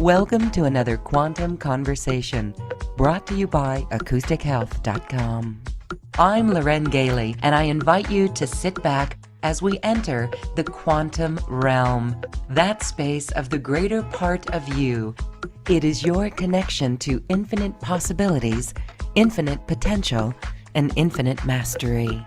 Welcome to another Quantum Conversation, brought to you by AcousticHealth.com. I'm Loren Gailey, and I invite you to sit back as we enter the quantum realm, that space of the greater part of you. It is your connection to infinite possibilities, infinite potential, and infinite mastery.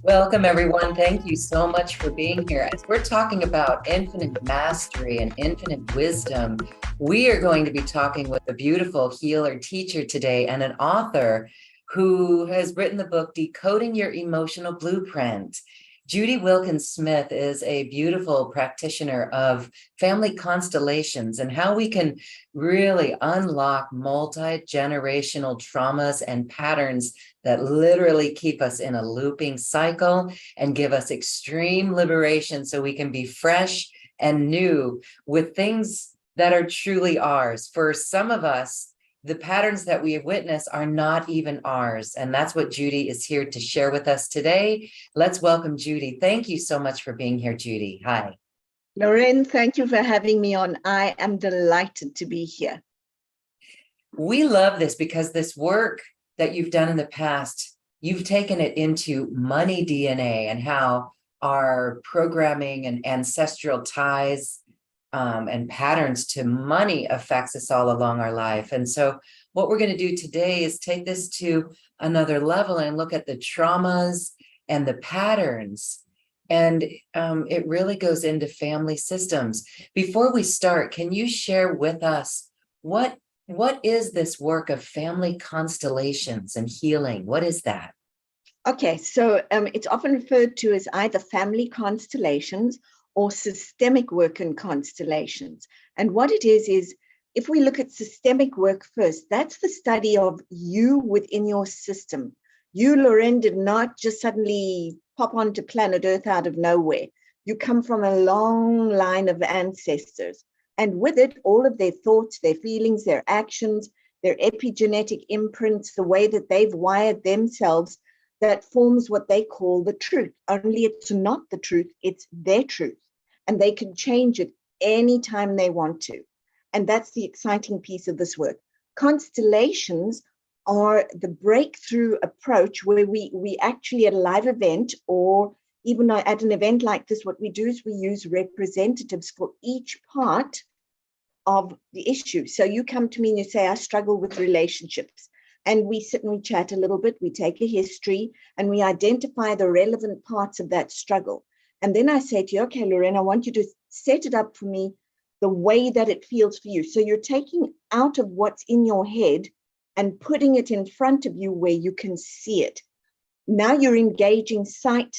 Welcome, everyone. Thank you so much for being here. As we're talking about infinite mastery and infinite wisdom, we are going to be talking with a beautiful healer teacher today and an author who has written the book, Decoding Your Emotional Blueprint. Judy Wilkins-Smith is a beautiful practitioner of family constellations and how we can really unlock multi-generational traumas and patterns that literally keep us in a looping cycle and give us extreme liberation so we can be fresh and new with things that are truly ours. For some of us, the patterns that we witness are not even ours. And that's what Judy is here to share with us today. Let's welcome Judy. Thank you so much for being here, Judy. Hi. Loren, thank you for having me on. I am delighted to be here. We love this because this work that you've done in the past, you've taken it into money DNA and how our programming and ancestral ties and patterns to money affects us all along our life. And so what we're going to do today is take this to another level and look at the traumas and the patterns. And it really goes into family systems. Before we start, can you share with us what is this work of family constellations and healing? What is that? Okay, so it's often referred to as either family constellations or systemic work in constellations. And what it is if we look at systemic work first, that's the study of you within your system. You, Loren, did not just suddenly pop onto planet Earth out of nowhere. You come from a long line of ancestors. And with it, all of their thoughts, their feelings, their actions, their epigenetic imprints, the way that they've wired themselves, that forms what they call the truth. Only it's not the truth, it's their truth. And they can change it anytime they want to. And that's the exciting piece of this work. Constellations are the breakthrough approach where we actually at a live event or even at an event like this, what we do is we use representatives for each part of the issue. So you come to me and you say, I struggle with relationships. And we sit and we chat a little bit, we take a history and we identify the relevant parts of that struggle. And then I say to you, okay, Loren, I want you to set it up for me the way that it feels for you. So you're taking out of what's in your head and putting it in front of you where you can see it. Now you're engaging sight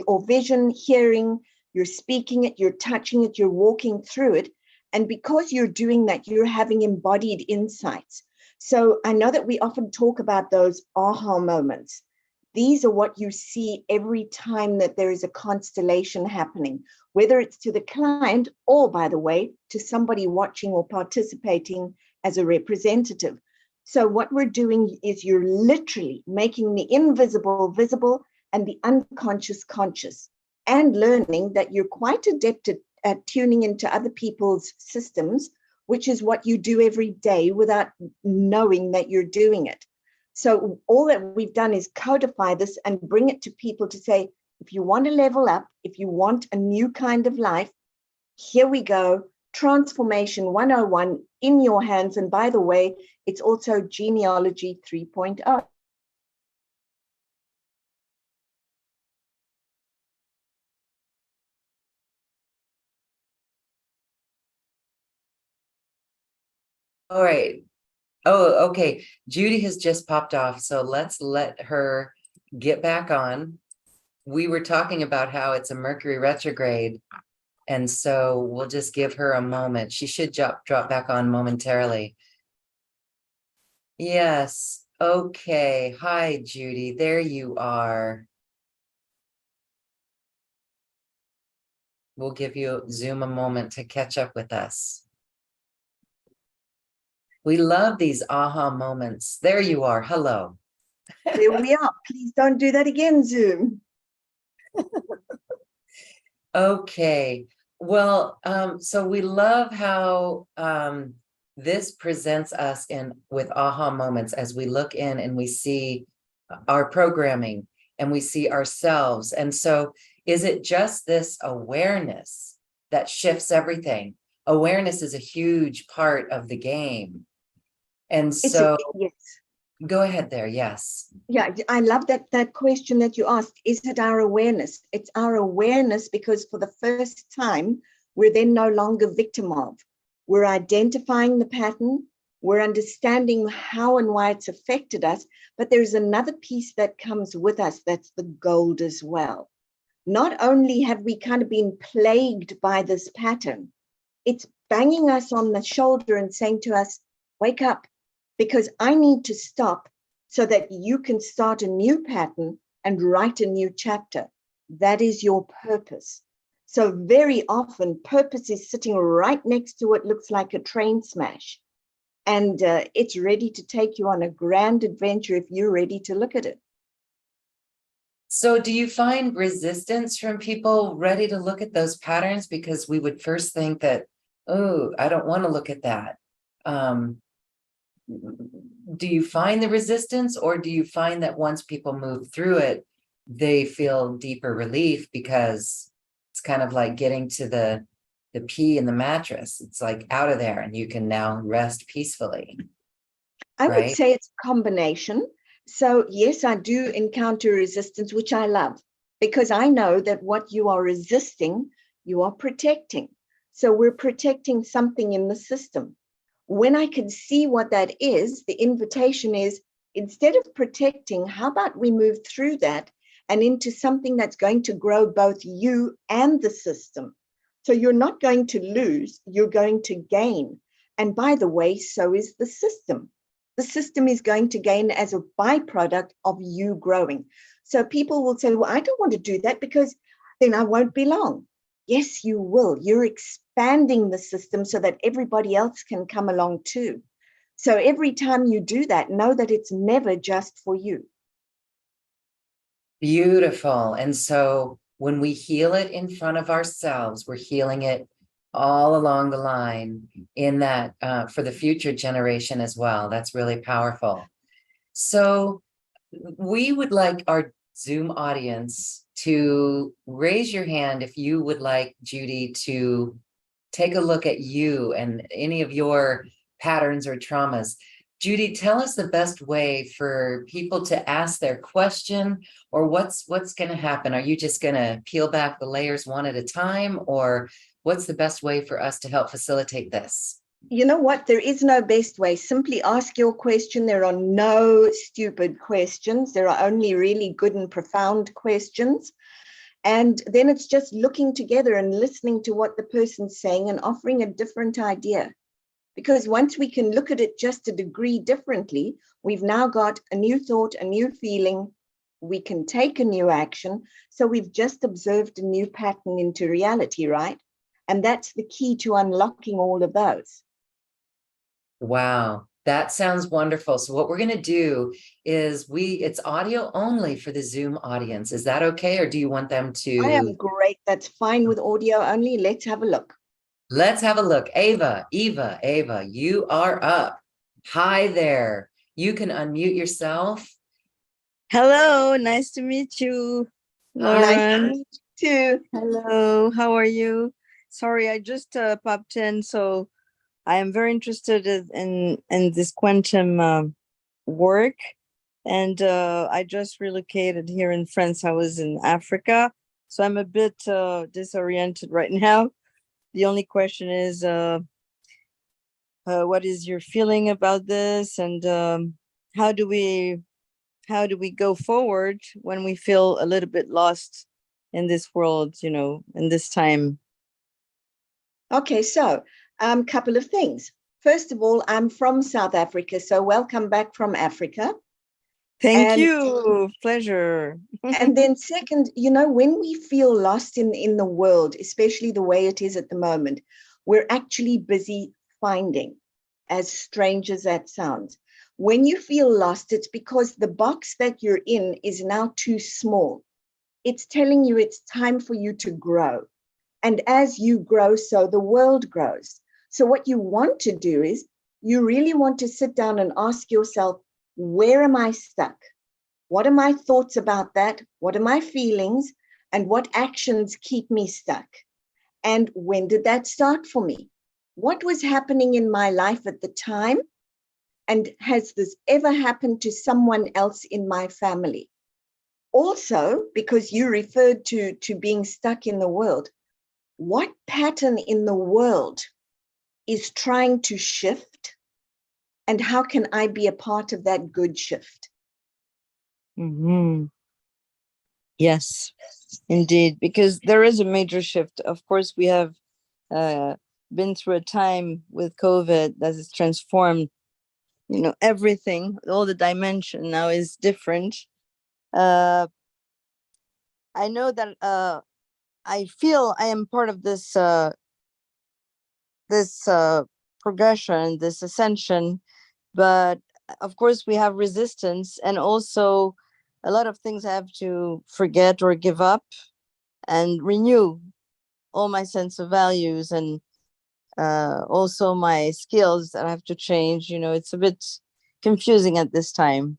or vision, hearing, you're speaking it, you're touching it, you're walking through it. And because you're doing that, you're having embodied insights. So I know that we often talk about those aha moments. These are what you see every time that there is a constellation happening, whether it's to the client or, by the way, to somebody watching or participating as a representative. So what we're doing is you're literally making the invisible visible and the unconscious conscious, and learning that you're quite adept at tuning into other people's systems, which is what you do every day without knowing that you're doing it. So all that we've done is codify this and bring it to people to say, if you want to level up, if you want a new kind of life, here we go. Transformation 101 in your hands. And by the way, it's also genealogy 3.0. All right. Oh, okay. Judy has just popped off, so let's let her get back on. We were talking about how it's a Mercury retrograde, and so we'll just give her a moment. She should drop back on momentarily. Yes. Okay. Hi, Judy. There you are. We'll give you Zoom a moment to catch up with us. We love these aha moments. There you are. Hello. There we are. Please don't do that again, Zoom. Okay. Well, so we love how this presents us in with aha moments as we look in and we see our programming and we see ourselves. And so is it just this awareness that shifts everything? Awareness is a huge part of the game. And so Yes. go ahead there. Yes. Yeah, I love that question that you asked. Is it our awareness? It's our awareness because for the first time, we're then no longer victim of. We're identifying the pattern. We're understanding how and why it's affected us. But there's another piece that comes with us that's the gold as well. Not only have we kind of been plagued by this pattern, it's banging us on the shoulder and saying to us, wake up, because I need to stop so that you can start a new pattern and write a new chapter. That is your purpose. So very often, purpose is sitting right next to what looks like a train smash. And it's ready to take you on a grand adventure if you're ready to look at it. So do you find resistance from people ready to look at those patterns? Because we would first think that, oh, I don't want to look at that. Do you find the resistance, or do you find that once people move through it, they feel deeper relief because it's kind of like getting to the pea in the mattress? It's like out of there and you can now rest peacefully. I would Right? say it's a combination. So yes, I do encounter resistance, which I love, because I know that what you are resisting, you are protecting. So we're protecting something in the system. When I can see what that is, the invitation is, instead of protecting, how about we move through that and into something that's going to grow both you and the system? So you're not going to lose, you're going to gain. And by the way, so is the system. The system is going to gain as a byproduct of you growing. So people will say, well, I don't want to do that because then I won't belong. Yes, you will. You're expanding the system so that everybody else can come along too. So every time you do that, know that it's never just for you. Beautiful. And so when we heal it in front of ourselves, we're healing it all along the line in that for the future generation as well. That's really powerful. So we would like our Zoom audience to raise your hand if you would like Judy to take a look at you and any of your patterns or traumas. Judy, tell us the best way for people to ask their question, or what's going to happen. Are you just going to peel back the layers one at a time, or what's the best way for us to help facilitate this? You know what? There is no best way. Simply ask your question. There are no stupid questions. There are only really good and profound questions. And then it's just looking together and listening to what the person's saying and offering a different idea. Because once we can look at it just a degree differently, we've now got a new thought, a new feeling. We can take a new action. So we've just observed a new pattern into reality, right? And that's the key to unlocking all of those. Wow, that sounds wonderful. So what we're going to do is it's audio only for the Zoom audience. Is that okay? Or do you want them to? I am great. That's fine with audio only. Let's have a look. Let's have a look. Ava, you are up. Hi there. You can unmute yourself. Hello, nice to meet you, Lauren. Nice to meet you too. Hello, how are you? Sorry, I just popped in, so I am very interested in this quantum work, and I just relocated here in France. I was in Africa, so I'm a bit disoriented right now. The only question is, what is your feeling about this, and how do we go forward when we feel a little bit lost in this world, in this time? Okay, so couple of things. First of all, I'm from South Africa, so welcome back from Africa. Thank you. Pleasure. And then second, when we feel lost in the world, especially the way it is at the moment, we're actually busy finding, as strange as that sounds. When you feel lost, it's because the box that you're in is now too small. It's telling you it's time for you to grow. And as you grow, so the world grows. So what you want to do is you really want to sit down and ask yourself, where am I stuck? What are my thoughts about that? What are my feelings? And what actions keep me stuck? And when did that start for me? What was happening in my life at the time? And has this ever happened to someone else in my family? Also, because you referred to being stuck in the world, what pattern in the world is trying to shift? And how can I be a part of that good shift? Mm-hmm. Yes, indeed, because there is a major shift. Of course, we have been through a time with COVID that has transformed, everything. All the dimension now is different. I know that I feel I am part of this progression, this ascension, but of course we have resistance, and also a lot of things I have to forget or give up and renew all my sense of values, and also my skills that I have to change. It's a bit confusing at this time.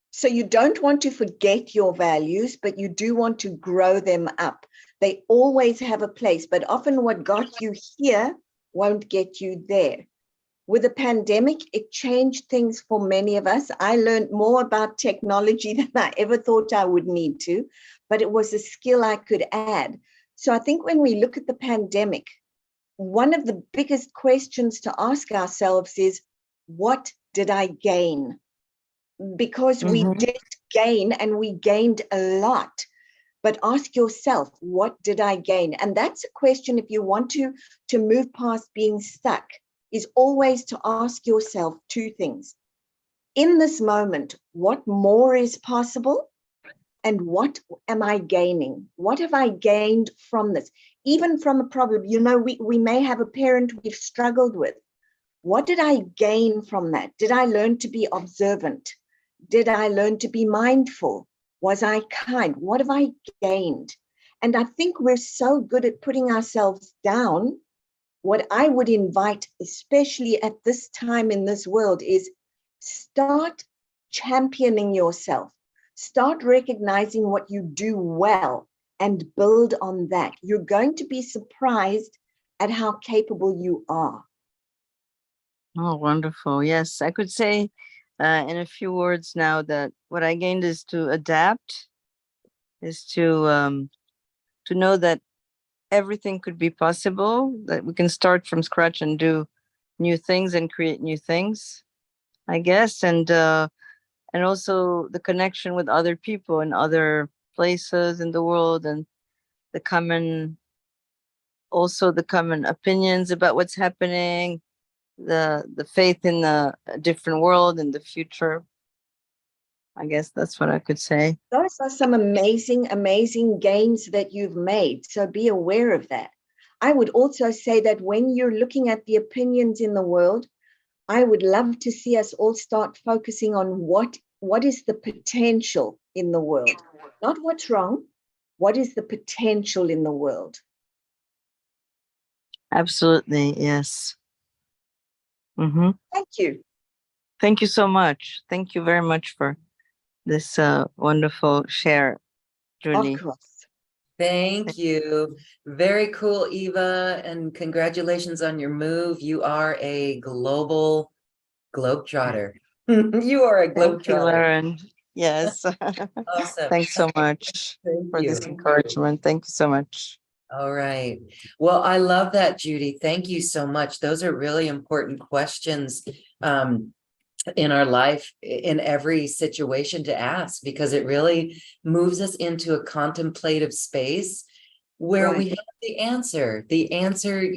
So you don't want to forget your values, but you do want to grow them up. They always have a place, but often what got you here won't get you there. With the pandemic, it changed things for many of us. I learned more about technology than I ever thought I would need to, but it was a skill I could add. So I think when we look at the pandemic, one of the biggest questions to ask ourselves is, what did I gain? Because we did gain, and we gained a lot. But ask yourself, what did I gain? And that's a question, if you want to move past being stuck, is always to ask yourself two things. In this moment, what more is possible? And what am I gaining? What have I gained from this? Even from a problem, we may have a parent we've struggled with. What did I gain from that? Did I learn to be observant? Did I learn to be mindful? Was I kind? What have I gained? And I think we're so good at putting ourselves down. What I would invite, especially at this time in this world, is start championing yourself. Start recognizing what you do well and build on that. You're going to be surprised at how capable you are. Oh, wonderful. Yes, I could say in a few words now that what I gained is to adapt, is to know that everything could be possible, that we can start from scratch and do new things and create new things, I guess. And also the connection with other people in other places in the world, and the common opinions about what's happening, the faith in a different world in the future. I guess that's what I could say. Those are some amazing, amazing gains that you've made. So be aware of that. I would also say that when you're looking at the opinions in the world, I would love to see us all start focusing on what is the potential in the world, not what's wrong. What is the potential in the world? Absolutely, yes. Thank you. Thank you so much. Thank you very much for this wonderful share, Judy. Of course. Thank you. Very cool, Eva, and congratulations on your move. You are a global globetrotter. You are a Thank you, globetrotter. Lauren. Yes. Awesome. Thanks so much Thank for you. this encouragement. Thank you so much. All right. Well, I love that, Judy. Thank you so much. Those are really important questions in our life, in every situation, to ask, because it really moves us into a contemplative space where we have the answer. The answer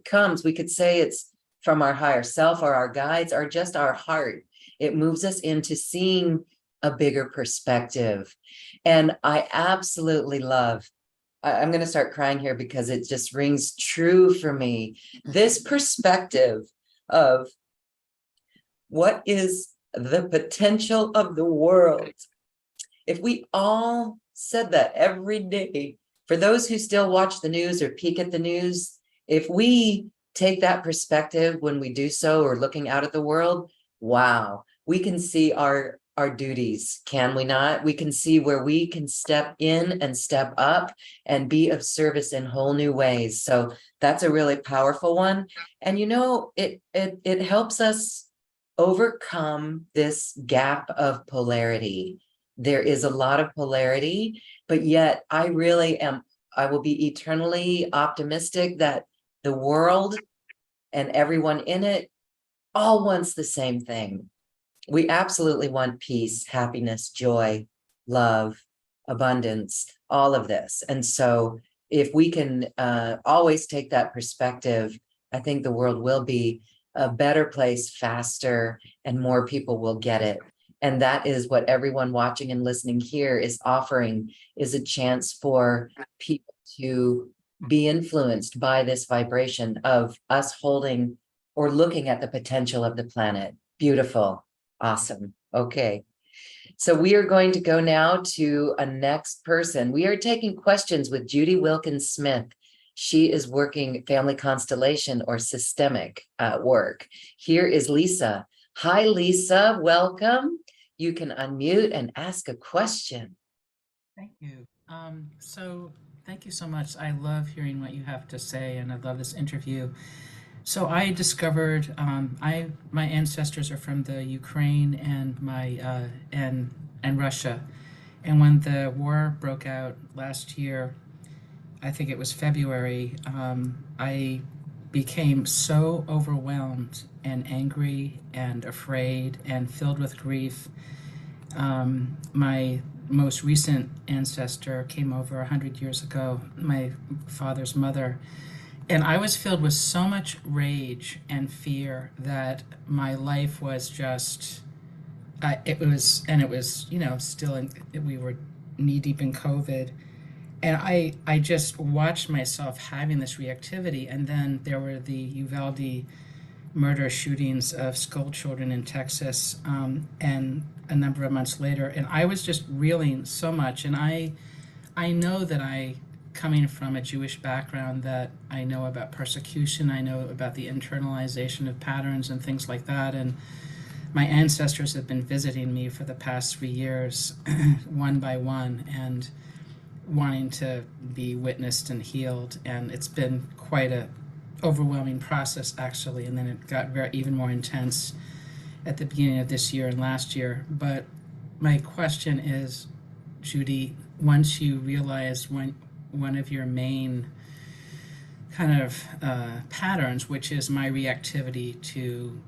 comes. We could say it's from our higher self, or our guides, or just our heart. It moves us into seeing a bigger perspective. And I absolutely love, I'm going to start crying here because it just rings true for me. This perspective of what is the potential of the world. If we all said that every day, For those who still watch the news or peek at the news, if we take that perspective when we do so or looking out at the world, wow, we can see our duties, can we not? We can see where we can step in and step up and be of service in whole new ways. So that's a really powerful one. And you know, it helps us overcome this gap of polarity. There is a lot of polarity, but yet I will be eternally optimistic that the world and everyone in it all wants the same thing. We absolutely want peace, happiness, joy, love, abundance, all of this. And so if we can always take that perspective, I think the world will be a better place faster and more people will get it. And that is what everyone watching and listening here is offering, is a chance for people to be influenced by this vibration of us holding or looking at the potential of the planet. Beautiful. Awesome. Okay. So we are going to go now to a next person. We are taking questions with Judy Wilkins-Smith. She is working family constellation or systemic work. Here is Lisa. Hi, Lisa. Welcome. You can unmute and ask a question. Thank you. So thank you so much. I love hearing what you have to say, and I love this interview. So I discovered my ancestors are from the Ukraine and and Russia, and when the war broke out last year, I think it was February, I became so overwhelmed and angry and afraid and filled with grief. My most recent ancestor came over 100 years ago, my father's mother. And I was filled with so much rage and fear that my life was just, it was, you know, still we were knee deep in COVID. And I just watched myself having this reactivity. And then there were the Uvalde murder shootings of school children in Texas, and a number of months later. And I was just reeling so much. And I know that coming from a Jewish background, that I know about persecution, I know about the internalization of patterns and things like that. And my ancestors have been visiting me for the past 3 years, one by one, and wanting to be witnessed and healed. And it's been quite a overwhelming process, actually. And then it got even more intense at the beginning of this year and last year. But my question is, Judy, once you realized one of your main kind of patterns, which is my reactivity to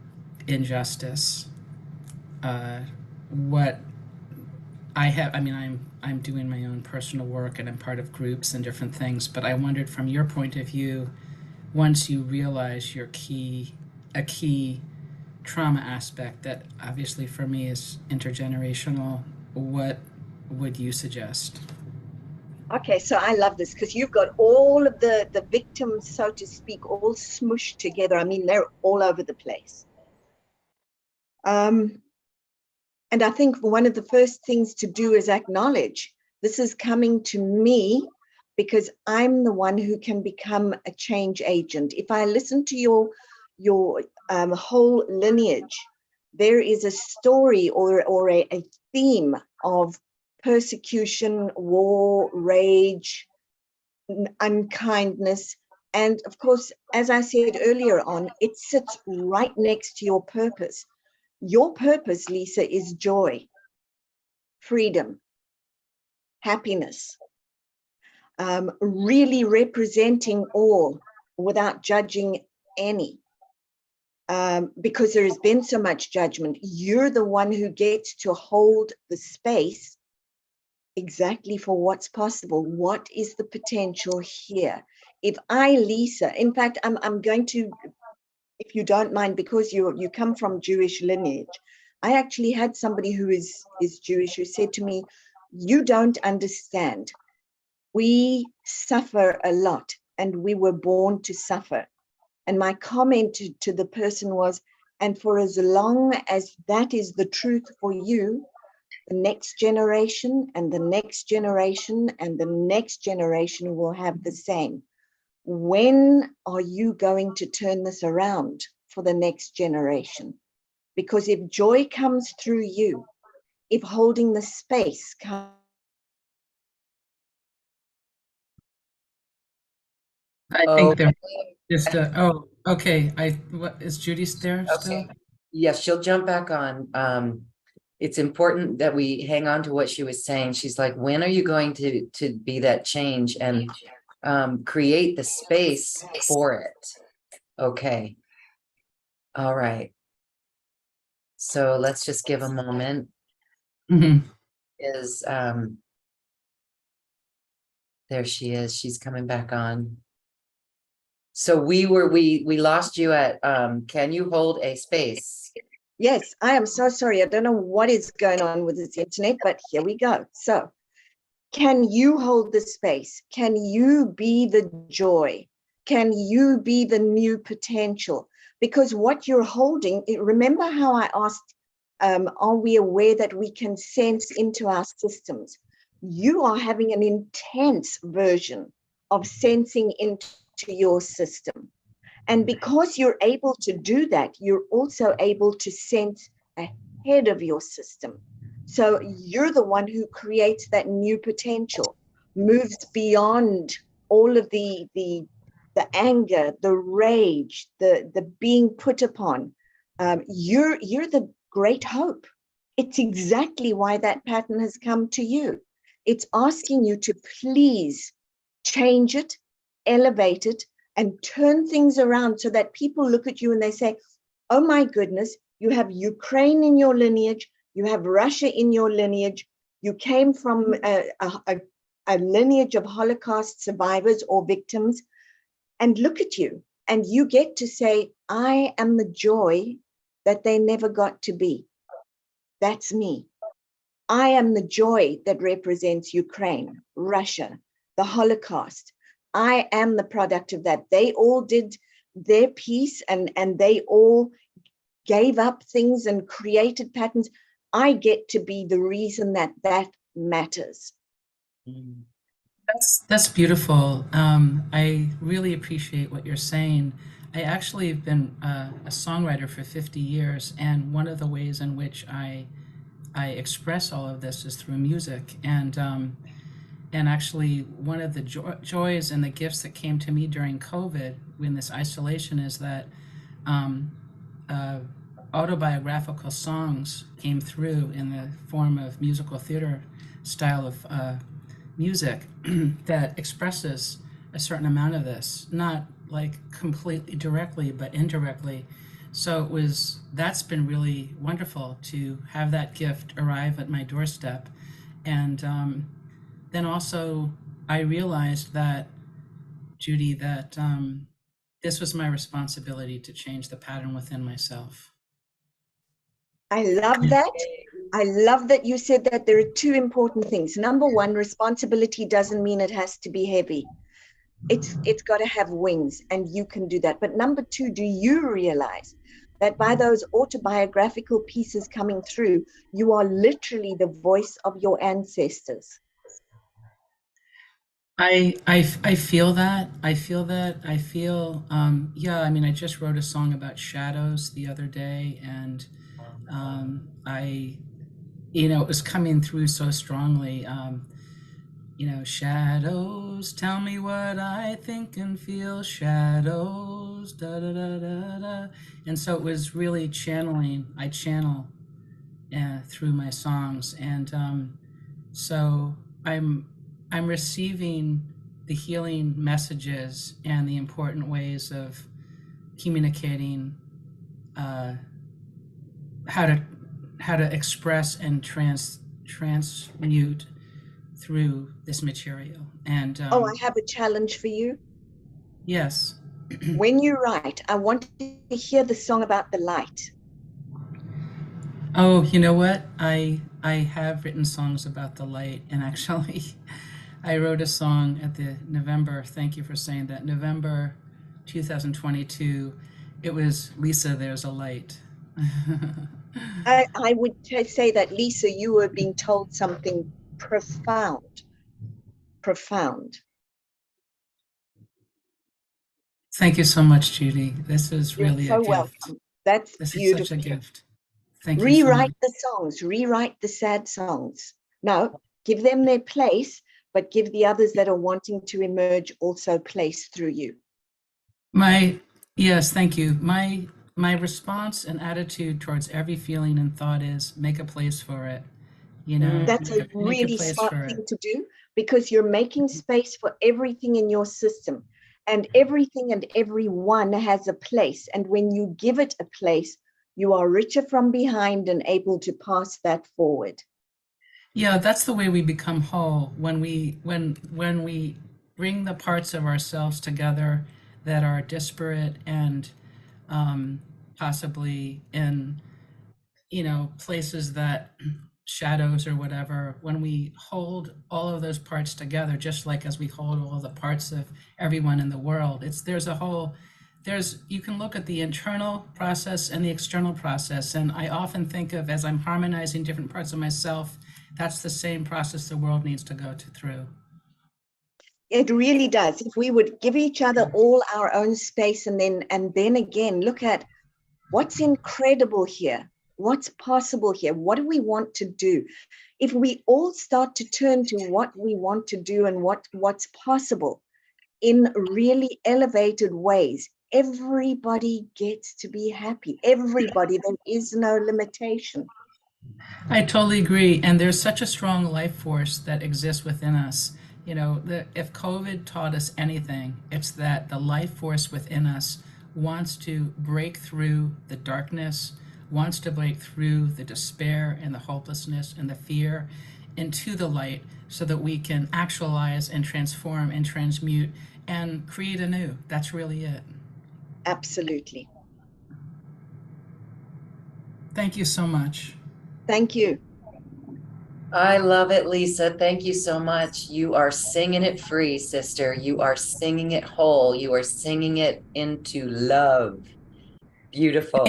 injustice, what I have, I mean, I'm doing my own personal work and I'm part of groups and different things, but I wondered from your point of view, once you realize a key trauma aspect that obviously for me is intergenerational, what would you suggest? Okay, so I love this because you've got all of the victims, so to speak, all smushed together. I mean, they're all over the place. And I think one of the first things to do is acknowledge this is coming to me because I'm the one who can become a change agent. If I listen to your whole lineage, there is a story or a theme of persecution, war, rage, unkindness. And of course, as I said earlier on, it sits right next to your purpose. Your purpose, Lisa, is joy, freedom, happiness, really representing all without judging any. Because there has been so much judgment, you're the one who gets to hold the space exactly for what's possible. What is the potential here? If I, Lisa, in fact, I'm going to, if you don't mind, because you come from Jewish lineage, I actually had somebody who is Jewish who said to me, you don't understand. We suffer a lot and we were born to suffer. And my comment to the person was, and for as long as that is the truth for you, the next generation and the next generation and the next generation will have the same. When are you going to turn this around for the next generation? Because if joy comes through you, if holding the space comes, I think they're just, oh, okay. What, is Judy there still? Okay. Yes, she'll jump back on. It's important that we hang on to what she was saying. She's like, when are you going to be that change and create the space for it? Okay. All right. So let's just give a moment. Mhm. There she is. She's coming back on. So we lost you at can you hold a space? yes, I am so sorry. I don't know what is going on with this internet, but here we go. So can you hold the space? Can you be the joy? Can you be the new potential? Because what you're holding, remember how I asked, are we aware that we can sense into our systems? You are having an intense version of sensing into your system. And because you're able to do that, you're also able to sense ahead of your system. So you're the one who creates that new potential, moves beyond all of the anger, the rage, the being put upon. You're the great hope. It's exactly why that pattern has come to you. It's asking you to please change it, elevate it, and turn things around so that people look at you and they say, oh my goodness, you have Ukraine in your lineage, you have Russia in your lineage, you came from a lineage of Holocaust survivors or victims, and look at you. And you get to say, I am the joy that they never got to be. That's me. I am the joy that represents Ukraine, Russia, the Holocaust. I am the product of that. They all did their piece and they all gave up things and created patterns. I get to be the reason that matters. That's beautiful. I really appreciate what you're saying. I actually have been a songwriter for 50 years, and one of the ways in which I express all of this is through music. And actually, one of the joys and the gifts that came to me during COVID in this isolation is that autobiographical songs came through in the form of musical theater style of music that expresses a certain amount of this, not like completely directly, but indirectly. So that's been really wonderful to have that gift arrive at my doorstep. And then also I realized that, Judy, that this was my responsibility to change the pattern within myself. I love that. I love that you said that there are two important things. Number one, responsibility doesn't mean it has to be heavy. It's got to have wings, and you can do that. But number two, do you realize that by those autobiographical pieces coming through, you are literally the voice of your ancestors? I feel that. I feel that. I feel, yeah, I mean, I just wrote a song about shadows the other day, and it was coming through so strongly. Shadows, tell me what I think and feel, shadows, da da da da da. And so it was really channeling, I channel through my songs. And so I'm receiving the healing messages and the important ways of communicating how to express and transmute through this material. And I have a challenge for you. yes. When you write, I want to hear the song about the light. Oh, you know what? I have written songs about the light, and actually I wrote a song at the November, thank you for saying that, November 2022. It was Lisa, There's a Light. I would say that, Lisa, you were being told something profound. Thank you so much, Judy. This is You're really a so gift. welcome. That's This is such a beautiful. gift. Thank you so Rewrite much. the songs, rewrite the sad songs. No, give them their place, but give the others that are wanting to emerge also place through you. Yes, thank you. My response and attitude towards every feeling and thought is make a place for it. You know, That's a make a really place smart for thing it. to do, because you're making space for everything in your system, and everything and everyone has a place. And when you give it a place, you are richer from behind and able to pass that forward. Yeah, that's the way we become whole when we bring the parts of ourselves together that are disparate and possibly in places that shadows or whatever, when we hold all of those parts together, just like as we hold all the parts of everyone in the world, you can look at the internal process and the external process. And I often think of, as I'm harmonizing different parts of myself, that's the same process the world needs to go through. It really does. If we would give each other all our own space, and then again look at what's incredible here, what's possible here, what do we want to do? If we all start to turn to what we want to do and what's possible in really elevated ways, everybody gets to be happy. Everybody, there is no limitation. I totally agree. And there's such a strong life force that exists within us. If COVID taught us anything, it's that the life force within us wants to break through the darkness, wants to break through the despair and the hopelessness and the fear into the light, so that we can actualize and transform and transmute and create anew. That's really it. Absolutely. Thank you so much. Thank you. I love it, Lisa. Thank you so much. You are singing it free, sister. You are singing it whole. You are singing it into love. Beautiful.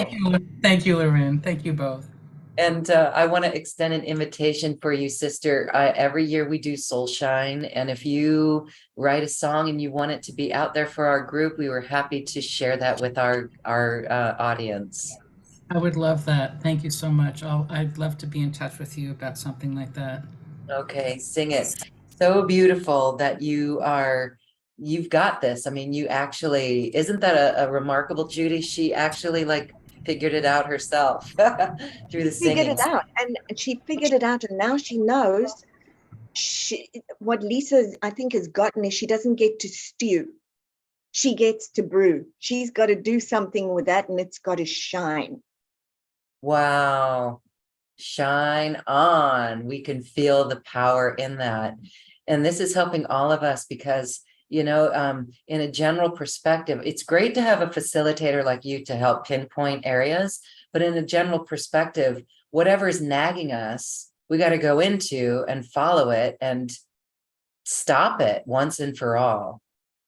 Thank you, Lorraine. Thank you both. And I want to extend an invitation for you, sister. Every year we do Soulshine. And if you write a song and you want it to be out there for our group, we were happy to share that with our audience. I would love that. Thank you so much. I'd love to be in touch with you about something like that. Okay, sing it. So beautiful that you've got this. I mean, you actually, isn't that a remarkable Judy? She actually figured it out herself through the Figured singing. it out, and she figured it out, and now she knows what Lisa, I think, has gotten is she doesn't get to stew. She gets to brew. She's got to do something with that, and it's got to shine. Wow. Shine on. We can feel the power in that. And this is helping all of us because, in a general perspective, it's great to have a facilitator like you to help pinpoint areas. But in a general perspective, whatever is nagging us, we got to go into and follow it and stop it once and for all.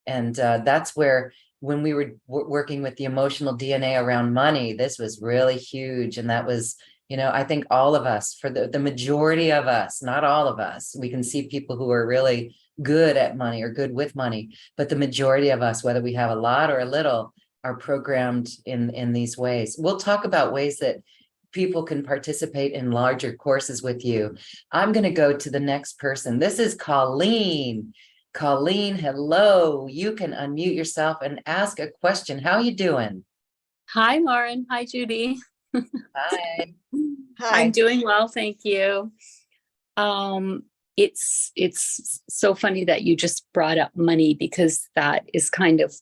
And that's where, when we were working with the emotional DNA around money, this was really huge. And that was, I think all of us, for the majority of us, not all of us, we can see people who are really good at money or good with money, but the majority of us, whether we have a lot or a little, are programmed in these ways. We'll talk about ways that people can participate in larger courses with you. I'm going to go to the next person. This is Colleen. Colleen, hello. You can unmute yourself and ask a question. How you doing? Hi, Lauren. Hi, Judy. Hi. Hi. I'm doing well, thank you. It's so funny that you just brought up money, because that is kind of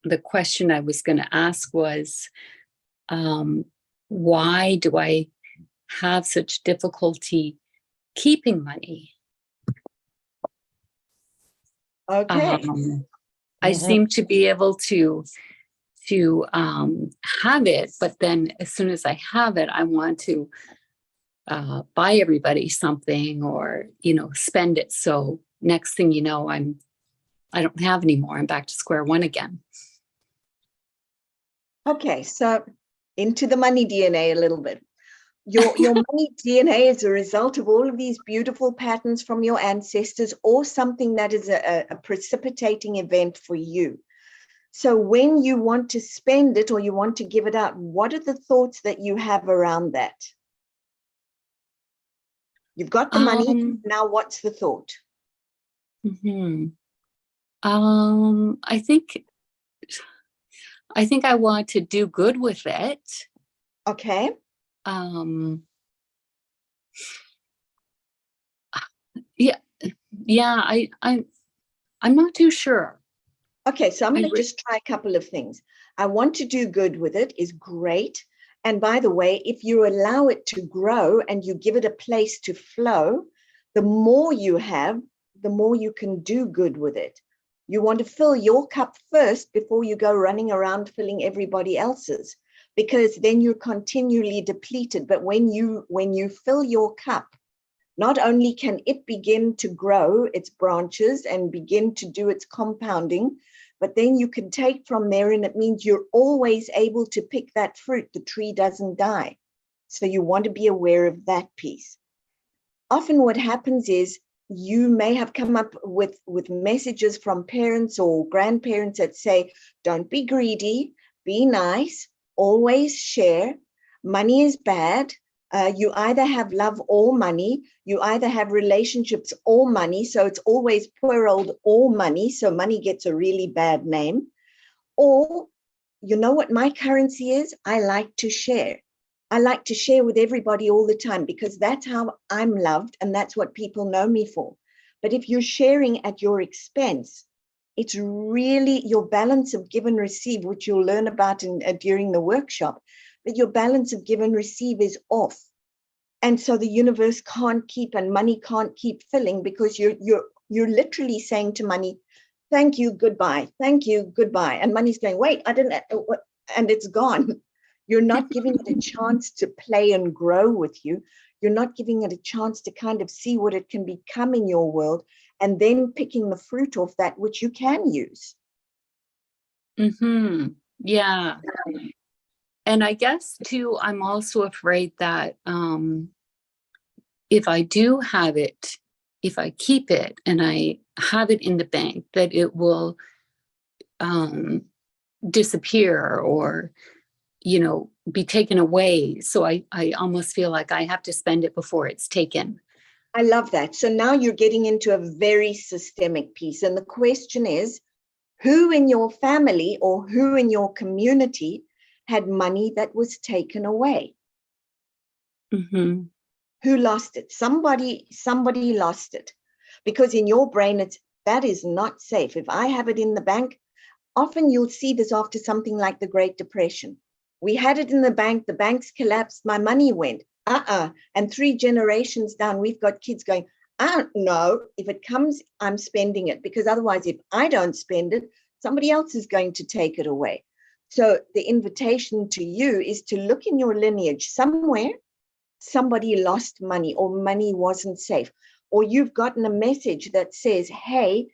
the question I was going to ask was, why do I have such difficulty keeping money? Okay. I seem to be able to have it, but then as soon as I have it, I want to buy everybody something or spend it. So next thing you know, I don't have any more. I'm back to square one again. Okay, so into the money DNA a little bit. Your money DNA is a result of all of these beautiful patterns from your ancestors, or something that is a precipitating event for you. So when you want to spend it or you want to give it out, what are the thoughts that you have around that? You've got the money. Now what's the thought? I think I want to do good with it. Okay. I'm not too sure. Okay, so I'm going to just try a couple of things. I want to do good with it is great. And by the way, if you allow it to grow and you give it a place to flow, the more you have, the more you can do good with it. You want to fill your cup first before you go running around filling everybody else's, because then you're continually depleted. But when you fill your cup, not only can it begin to grow its branches and begin to do its compounding, but then you can take from there, and it means you're always able to pick that fruit. The tree doesn't die. So you want to be aware of that piece. Often what happens is you may have come up with messages from parents or grandparents that say, don't be greedy, be nice, always share, money is bad. You either have love or money. You either have relationships or money. So it's always poor old or money. So money gets a really bad name. Or, you know what my currency is? I like to share. I like to share with everybody all the time, because that's how I'm loved and that's what people know me for. But if you're sharing at your expense, it's really your balance of give and receive, which you'll learn about during the workshop. But your balance of give and receive is off. And so the universe can't keep, and money can't keep filling, because you're literally saying to money, thank you, goodbye, thank you, goodbye. And money's going, wait, I didn't, and it's gone. You're not giving it a chance to play and grow with you. You're not giving it a chance to kind of see what it can become in your world, and then picking the fruit off that which you can use. Yeah. And I guess too, I'm also afraid that if I do have it, if I keep it and I have it in the bank, that it will disappear or, be taken away. So I almost feel like I have to spend it before it's taken. I love that. So now you're getting into a very systemic piece. And the question is, who in your family or who in your community had money that was taken away? Who lost it? Somebody lost it, because in your brain, that is not safe. If I have it in the bank, often you'll see this after something like the Great Depression. We had it in the banks collapsed, my money went. And 3 generations down, we've got kids going, no, if it comes, I'm spending it, because otherwise, if I don't spend it, somebody else is going to take it away. So the invitation to you is to look in your lineage. Somewhere, somebody lost money, or money wasn't safe, or you've gotten a message that says, hey,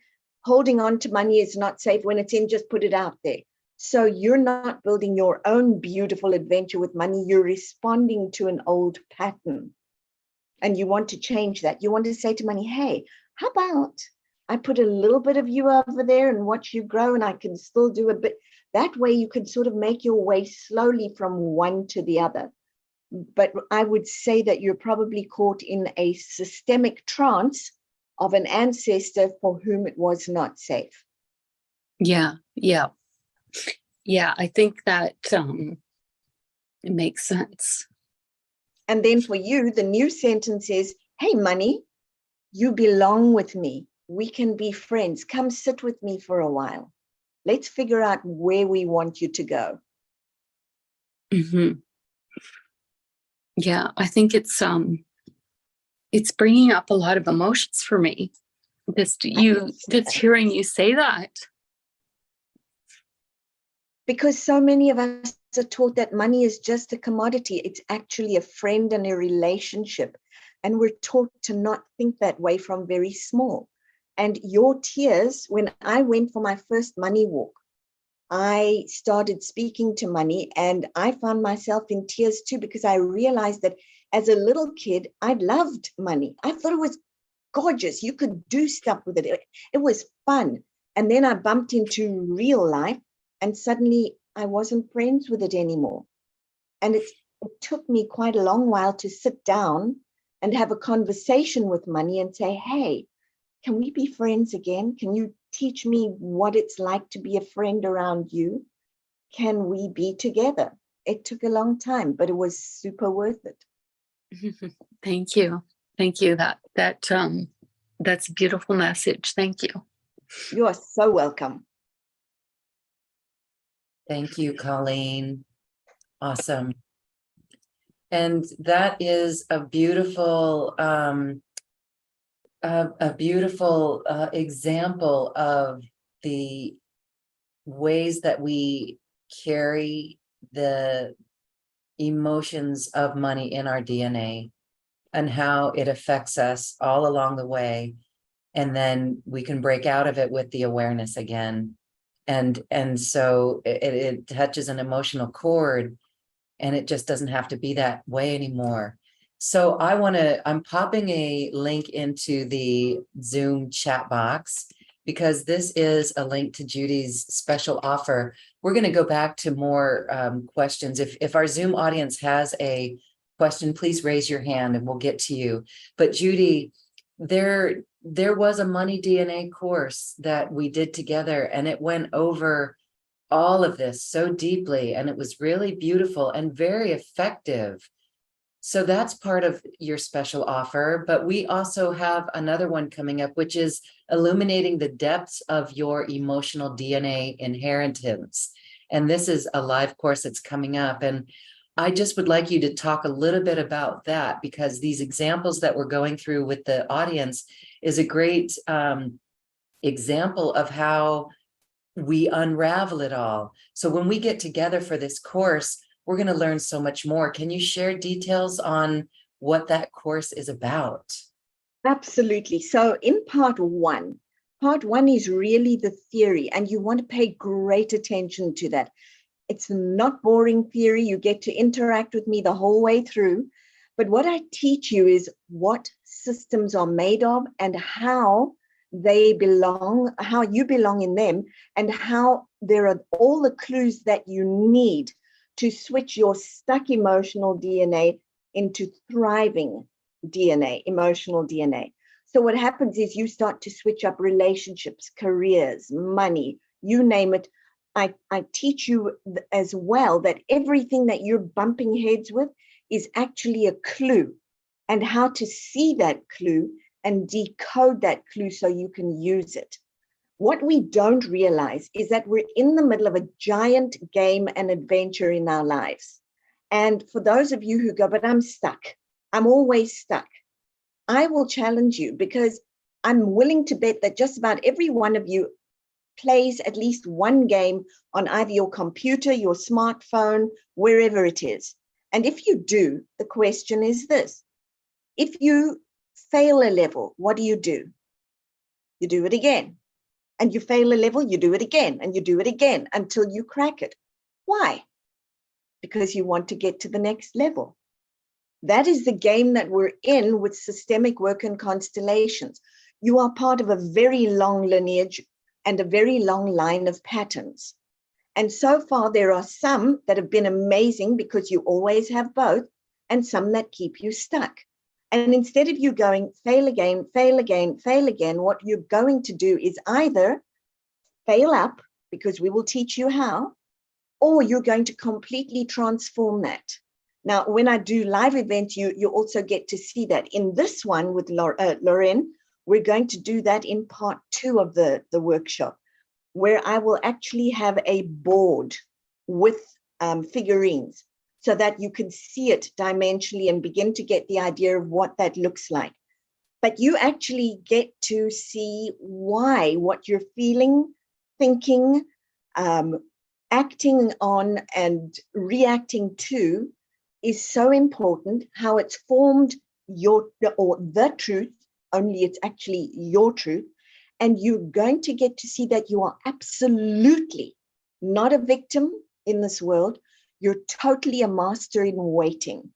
holding on to money is not safe. When it's in, just put it out there. So you're not building your own beautiful adventure with money. You're responding to an old pattern. And you want to change that. You want to say to money, hey, how about I put a little bit of you over there and watch you grow, and I can still do a bit. That way you can sort of make your way slowly from one to the other. But I would say that you're probably caught in a systemic trance of an ancestor for whom it was not safe. Yeah. I think that it makes sense. And then for you, the new sentence is, hey, money, you belong with me. We can be friends. Come sit with me for a while. Let's figure out where we want you to go. Yeah, I think it's bringing up a lot of emotions for me. Just hearing you say that. Because so many of us are taught that money is just a commodity. It's actually a friend and a relationship. And we're taught to not think that way from very small. And your tears, when I went for my first money walk, I started speaking to money, and I found myself in tears too, because I realized that as a little kid, I loved money. I thought it was gorgeous. You could do stuff with it. It was fun. And then I bumped into real life, and suddenly I wasn't friends with it anymore. And it took me quite a long while to sit down and have a conversation with money and say, hey, can we be friends again? Can you teach me what it's like to be a friend around you? Can we be together? It took a long time, but it was super worth it. Thank you. Thank you. That's a beautiful message. Thank you. You are so welcome. Thank you, Colleen. Awesome. And that is a beautiful example of the ways that we carry the emotions of money in our DNA and how it affects us all along the way. And then we can break out of it with the awareness again. And so it touches an emotional chord, and it just doesn't have to be that way anymore. So I'm popping a link into the Zoom chat box, because this is a link to Judy's special offer. We're going to go back to more questions. If our Zoom audience has a question, please raise your hand and we'll get to you. But Judy, there was a money DNA course that we did together, and it went over all of this so deeply, and it was really beautiful and very effective. So that's part of your special offer, but we also have another one coming up, which is illuminating the depths of your emotional DNA inheritance. And this is a live course that's coming up. And I just would like you to talk a little bit about that, because these examples that we're going through with the audience is a great example of how we unravel it all. So when we get together for this course, we're going to learn so much more. Can you share details on what that course is about? Absolutely. So in part one is really the theory, and you want to pay great attention to that. It's not boring theory. You get to interact with me the whole way through. But what I teach you is what systems are made of, and how they belong, how you belong in them, and how there are all the clues that you need to switch your stuck emotional DNA into thriving DNA, emotional DNA. So what happens is you start to switch up relationships, careers, money, you name it. I teach you as well that everything that you're bumping heads with is actually a clue, and how to see that clue and decode that clue so you can use it. What we don't realize is that we're in the middle of a giant game and adventure in our lives. And for those of you who go, but I'm stuck, I'm always stuck, I will challenge you, because I'm willing to bet that just about every one of you plays at least one game on either your computer, your smartphone, wherever it is. And if you do, the question is this: if you fail a level, what do? You do it again. And you fail a level, you do it again, and you do it again until you crack it. Why? Because you want to get to the next level. That is the game that we're in with systemic work and constellations. You are part of a very long lineage and a very long line of patterns. And so far, there are some that have been amazing because you always have both, and some that keep you stuck. And instead of you going fail again, fail again, fail again, what you're going to do is either fail up, because we will teach you how, or you're going to completely transform that. Now, when I do live events, you also get to see that. In this one with Lorraine, we're going to do that in part 2 of the workshop, where I will actually have a board with figurines, so that you can see it dimensionally and begin to get the idea of what that looks like. But you actually get to see why what you're feeling, thinking, acting on, and reacting to is so important, how it's formed the truth, only it's actually your truth. And you're going to get to see that you are absolutely not a victim in this world. You're totally a master in waiting.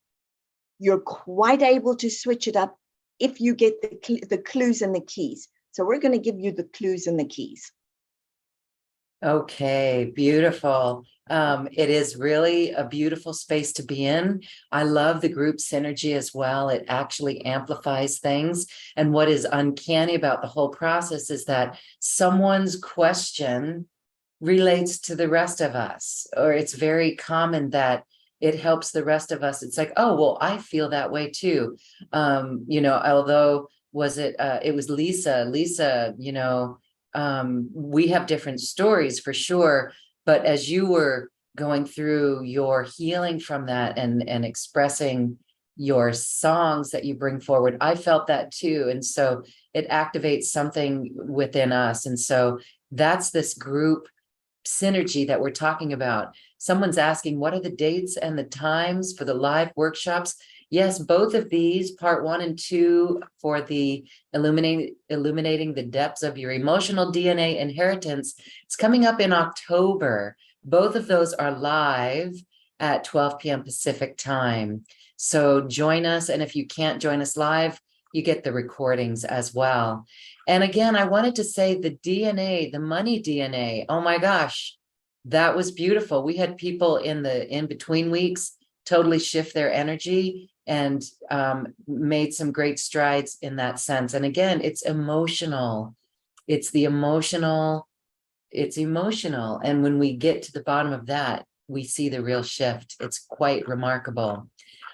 You're quite able to switch it up if you get the clues and the keys. So we're going to give you the clues and the keys. Okay, beautiful. It is really a beautiful space to be in. I love the group synergy as well. It actually amplifies things. And what is uncanny about the whole process is that someone's question relates to the rest of us, or it's very common that it helps the rest of us. It's like, oh, well, I feel that way too. Although it was Lisa, we have different stories for sure. But as you were going through your healing from that and expressing your songs that you bring forward, I felt that too. And so it activates something within us. And so that's this group synergy that we're talking about. Someone's asking, what are the dates and the times for the live workshops? Yes, both of these, part 1 and 2, for the illuminating the depths of your emotional DNA inheritance. It's coming up in October. Both of those are live at 12 p.m. Pacific time. So join us. And if you can't join us live, you get the recordings as well. And again, I wanted to say the DNA, the money DNA, oh my gosh, that was beautiful. We had people in the in-between weeks totally shift their energy and made some great strides in that sense. And again, it's emotional. It's emotional. And when we get to the bottom of that, we see the real shift. It's quite remarkable.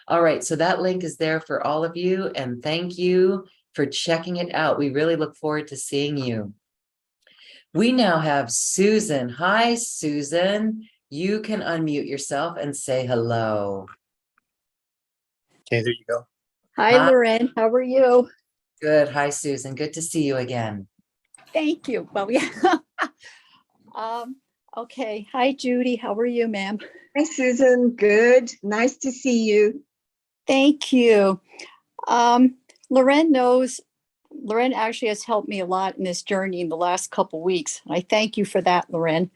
All right, so that link is there for all of you. And thank you for checking it out. We really look forward to seeing you. We now have Susan. Hi, Susan. You can unmute yourself and say hello. Okay, there you go. Hi, Lorraine. How are you? Good. Hi, Susan. Good to see you again. Thank you. Well, yeah. Okay. Hi, Judy. How are you, ma'am? Hi, Susan. Good. Nice to see you. Thank you. Lorraine actually has helped me a lot in this journey in the last couple of weeks. I thank you for that, Lorraine.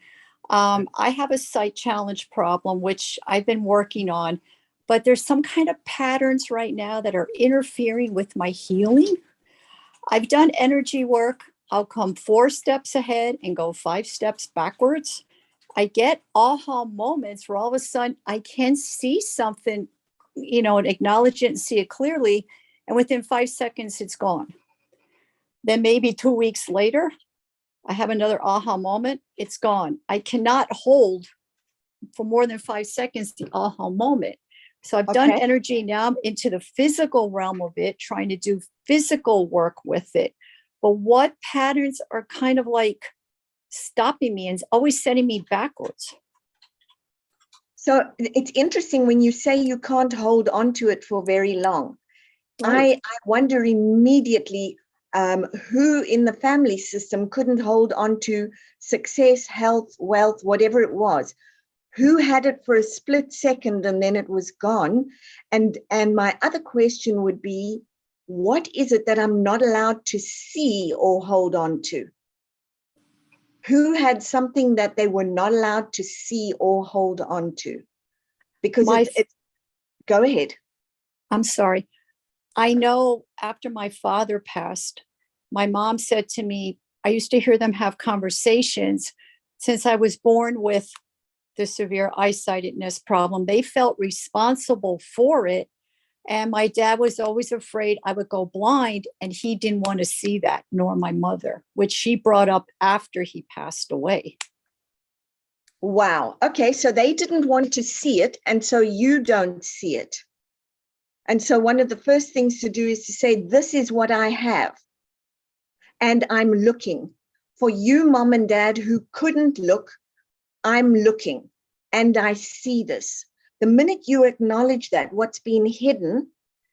I have a sight challenge problem, which I've been working on, but there's some kind of patterns right now that are interfering with my healing. I've done energy work. I'll come 4 steps ahead and go 5 steps backwards. I get aha moments where all of a sudden I can see something, and acknowledge it and see it clearly. And within 5 seconds, it's gone. Then maybe 2 weeks later, I have another aha moment. It's gone. I cannot hold for more than 5 seconds the aha moment. So I've done energy. Now I'm into the physical realm of it, trying to do physical work with it. But what patterns are kind of like stopping me and always sending me backwards? So it's interesting when you say you can't hold on to it for very long. Right. I wonder immediately who in the family system couldn't hold on to success, health, wealth, whatever it was. Who had it for a split second and then it was gone? And my other question would be, what is it that I'm not allowed to see or hold on to? Who had something that they were not allowed to see or hold on to? Because go ahead. I'm sorry. I know after my father passed, my mom said to me, I used to hear them have conversations. Since I was born with the severe eyesightedness problem, they felt responsible for it. And my dad was always afraid I would go blind, and he didn't want to see that, nor my mother, which she brought up after he passed away. Wow. Okay. So they didn't want to see it. And so you don't see it. And so one of the first things to do is to say, this is what I have. And I'm looking. For you, mom and dad, who couldn't look, I'm looking and I see this. The minute you acknowledge that, what's been hidden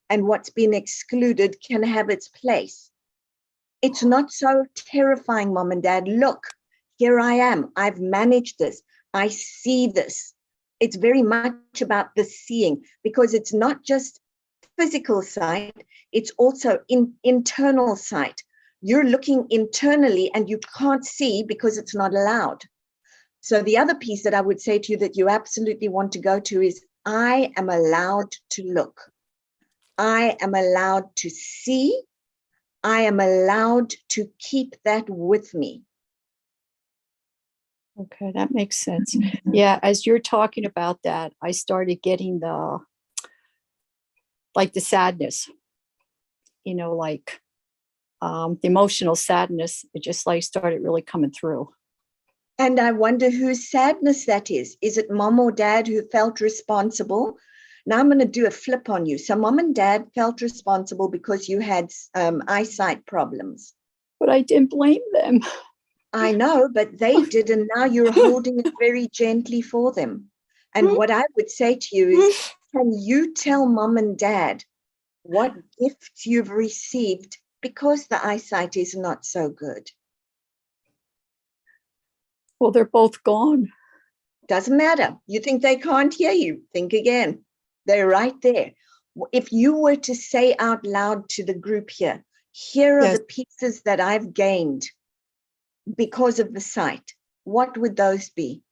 and what's been excluded can have its place. It's not so terrifying, mom and dad. Look, here I am. I've managed this. I see this. It's very much about the seeing, because it's not just physical sight, it's also internal sight. You're looking internally and you can't see because it's not allowed. So the other piece that I would say to you that you absolutely want to go to is, I am allowed to look. I am allowed to see. I am allowed to keep that with me. Okay, that makes sense. Yeah, as you're talking about that, I started getting the sadness, the emotional sadness. It just like started really coming through. And I wonder whose sadness that is. Is it mom or dad who felt responsible? Now I'm going to do a flip on you. So mom and dad felt responsible because you had eyesight problems. But I didn't blame them. I know, but they did, and now you're holding it very gently for them. And what I would say to you is, can you tell mom and dad what gifts you've received because the eyesight is not so good? Well, they're both gone. Doesn't matter. You think they can't hear you? Think again. They're right there. If you were to say out loud to the group here, here are the pieces that I've gained because of the sight, what would those be?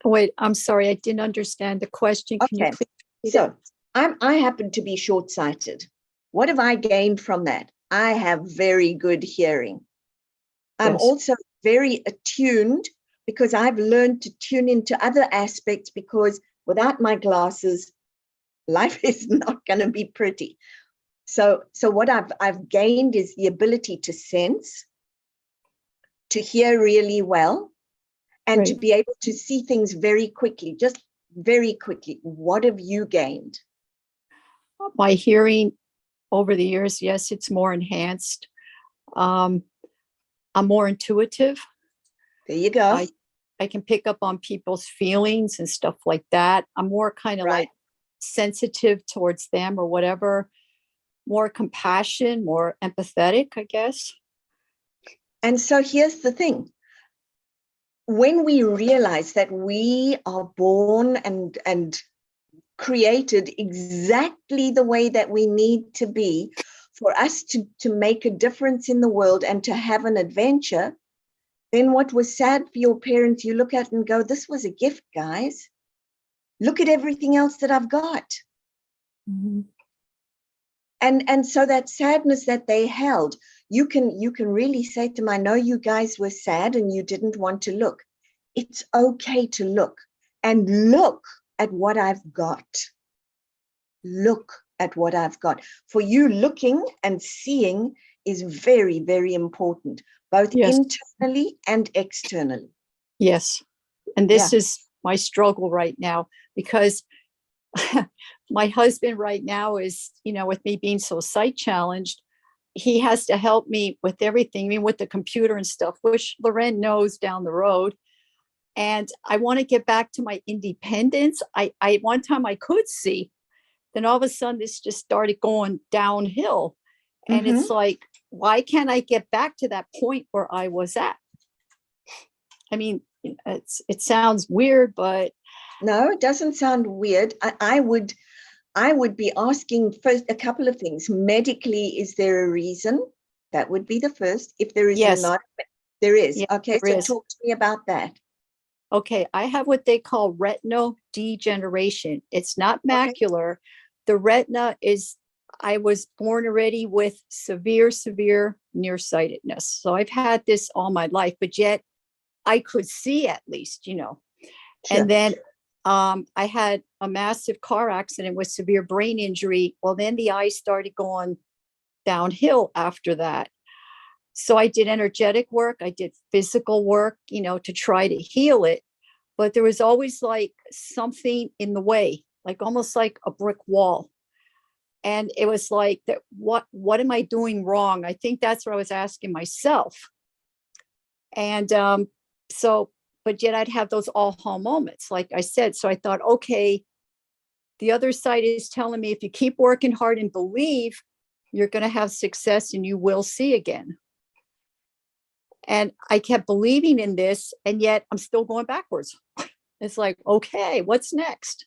Wait, I'm sorry, I didn't understand the question. Can you please? So I happen to be short-sighted. What have I gained from that? I have very good hearing. I'm also very attuned because I've learned to tune into other aspects, because without my glasses, life is not going to be pretty. So what I've gained is the ability to sense, to hear really well, and to be able to see things very quickly, just very quickly. What have you gained? My hearing over the years, yes, it's more enhanced. I'm more intuitive. There you go. I can pick up on people's feelings and stuff like that. I'm more kind of like sensitive towards them or whatever, more compassion, more empathetic, I guess. And so here's the thing. When we realize that we are born and created exactly the way that we need to be for us to make a difference in the world and to have an adventure, then what was sad for your parents, you look at and go, this was a gift, guys. Look at everything else that I've got. Mm-hmm. And so that sadness that they held, you can really say to them, I know you guys were sad and you didn't want to look. It's okay to look, and look at what I've got. Look at what I've got. For you, looking and seeing is very, very important, both internally and externally. Yes. And this is my struggle right now, because my husband right now is, with me being so sight challenged, he has to help me with everything, I mean, with the computer and stuff, which Loren knows down the road. And I want to get back to my independence. I one time I could see, then all of a sudden this just started going downhill. And it's like, why can't I get back to that point where I was at? I mean, it sounds weird, but no, it doesn't sound weird. I would be asking first a couple of things. Medically, is there a reason? That would be the first. If there is not, there is. Yes, okay, there so is. Talk to me about that. Okay, I have what they call retinal degeneration. It's not macular. The retina is, I was born already with severe nearsightedness. So I've had this all my life, but yet I could see at least, Sure. And then I had a massive car accident with severe brain injury. Well, then the eyes started going downhill after that. So I did energetic work. I did physical work, to try to heal it. But there was always like something in the way, like almost like a brick wall. And it was like, that. What am I doing wrong? I think that's what I was asking myself. And but yet I'd have those aha moments, like I said. So I thought, okay, the other side is telling me if you keep working hard and believe, you're going to have success and you will see again. And I kept believing in this, and yet I'm still going backwards. It's like, okay, what's next?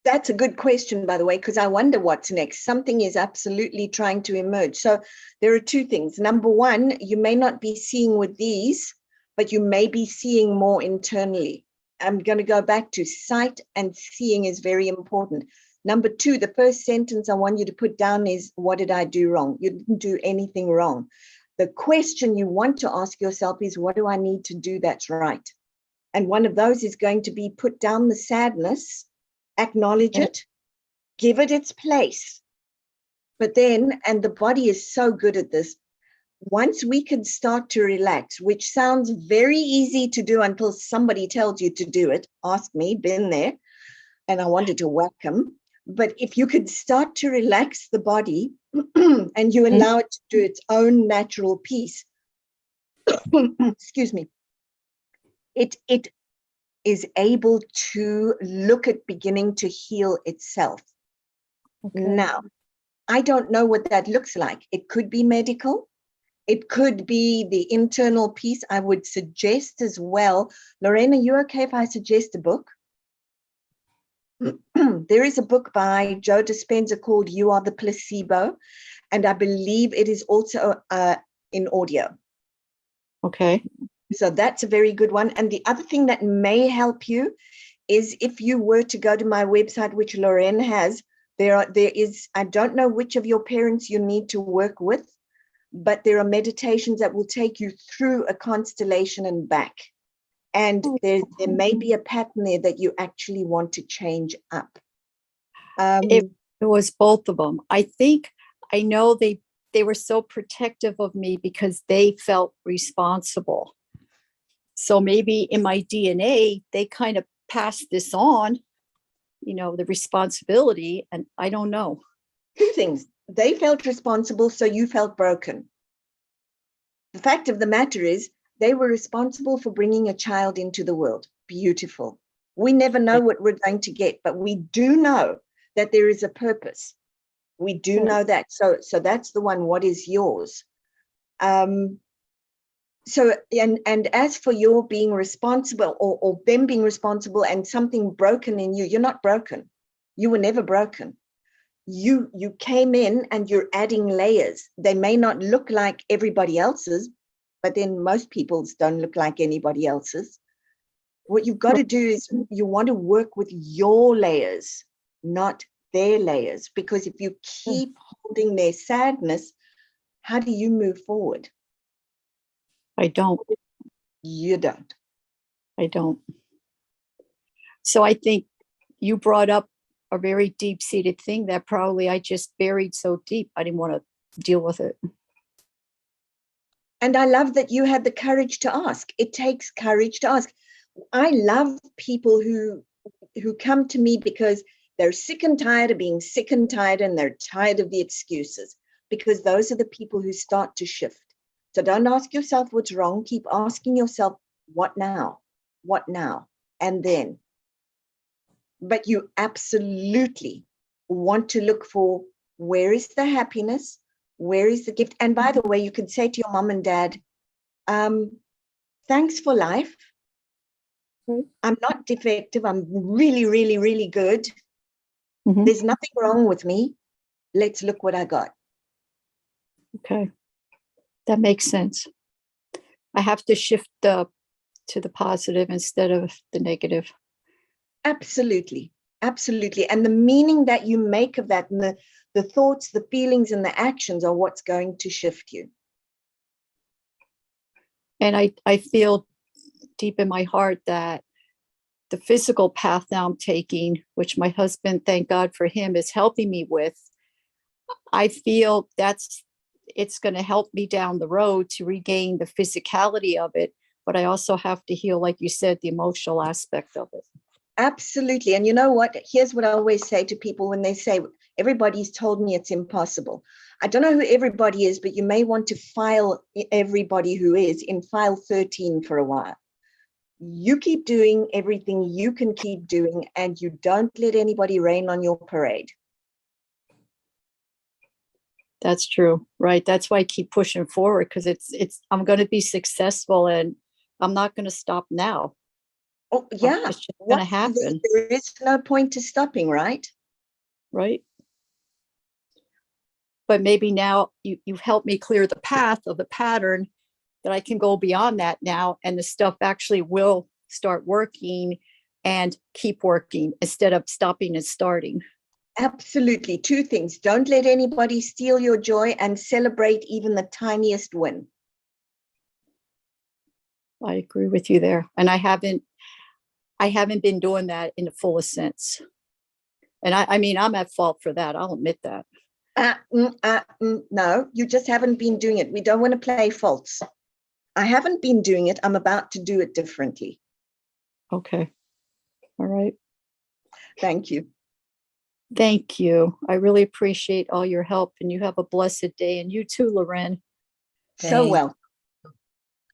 That's a good question, by the way, because I wonder what's next. Something is absolutely trying to emerge. So there are two things. Number one, you may not be seeing with these, but you may be seeing more internally. I'm going to go back to sight and seeing is very important. Number 2, the first sentence I want you to put down is, what did I do wrong? You didn't do anything wrong. The question you want to ask yourself is, what do I need to do that's right? And one of those is going to be, put down the sadness, acknowledge it, give it its place. But then, and the body is so good at this, once we can start to relax, which sounds very easy to do until somebody tells you to do it. Ask me, been there, and I wanted to whack them. But if you could start to relax the body and you allow it to do its own natural peace, excuse me, it is able to look at beginning to heal itself. Okay. Now, I don't know what that looks like. It could be medical. It could be the internal piece. I would suggest as well. Lorraine, are you okay if I suggest a book? There is a book by Joe Dispenza called You Are the Placebo, and I believe it is also in audio. Okay. So that's a very good one. And the other thing that may help you is if you were to go to my website, which Lorraine has, there is, I don't know which of your parents you need to work with, but there are meditations that will take you through a constellation and back. And there may be a pattern there that you actually want to change up. It was both of them. I know they were so protective of me because they felt responsible. So maybe in my DNA, they kind of passed this on, the responsibility, and I don't know. 2 things. They felt responsible, so you felt broken. The fact of the matter is, they were responsible for bringing a child into the world. Beautiful. We never know what we're going to get, but we do know that there is a purpose. We do know that. So that's the one. What is yours? And as for your being responsible or them being responsible and something broken in you, you're not broken. You were never broken. You came in and you're adding layers. They may not look like everybody else's, but then most people's don't look like anybody else's. What you've got to do is you want to work with your layers, not their layers, because if you keep holding their sadness, how do you move forward? I don't. You don't. I don't. So I think you brought up a very deep-seated thing that probably I just buried so deep, I didn't want to deal with it. And I love that you had the courage to ask. It takes courage to ask. I love people who come to me because they're sick and tired of being sick and tired, and they're tired of the excuses, because those are the people who start to shift. So don't ask yourself what's wrong. Keep asking yourself, what now? What now? And then. But you absolutely want to look for, where is the happiness? Where is the gift? And by the way, you could say to your mom and dad, thanks for life. I'm not defective. I'm really, really, really good. Mm-hmm. There's nothing wrong with me. Let's look what I got. Okay. That makes sense. I have to shift to the positive instead of the negative. Absolutely. Absolutely. And the meaning that you make of that, and the thoughts, the feelings, and the actions are what's going to shift you. And I feel deep in my heart that the physical path now I'm taking, which my husband, thank God for him, is helping me with, I feel it's going to help me down the road to regain the physicality of it. But I also have to heal, like you said, the emotional aspect of it. Absolutely. And you know what? Here's what I always say to people when they say, everybody's told me it's impossible. I don't know who everybody is, but you may want to file everybody who is in file 13 for a while. You keep doing everything you can keep doing, and you don't let anybody rain on your parade. That's true. Right. That's why I keep pushing forward, because I'm going to be successful, and I'm not going to stop now. Oh, yeah. It's just going to happen. There is no point to stopping, right? Right. But maybe now you've helped me clear the path of the pattern, that I can go beyond that now, and the stuff actually will start working and keep working instead of stopping and starting. Absolutely. Two things. Don't let anybody steal your joy, and celebrate even the tiniest win. I agree with you there. And I haven't been doing that in the fullest sense. And I mean, I'm at fault for that. I'll admit that. No, you just haven't been doing it. We don't want to play false. I haven't been doing it. I'm about to do it differently. Okay. All right. Thank you. Thank you. I really appreciate all your help, and you have a blessed day. And you too, Loren. So well.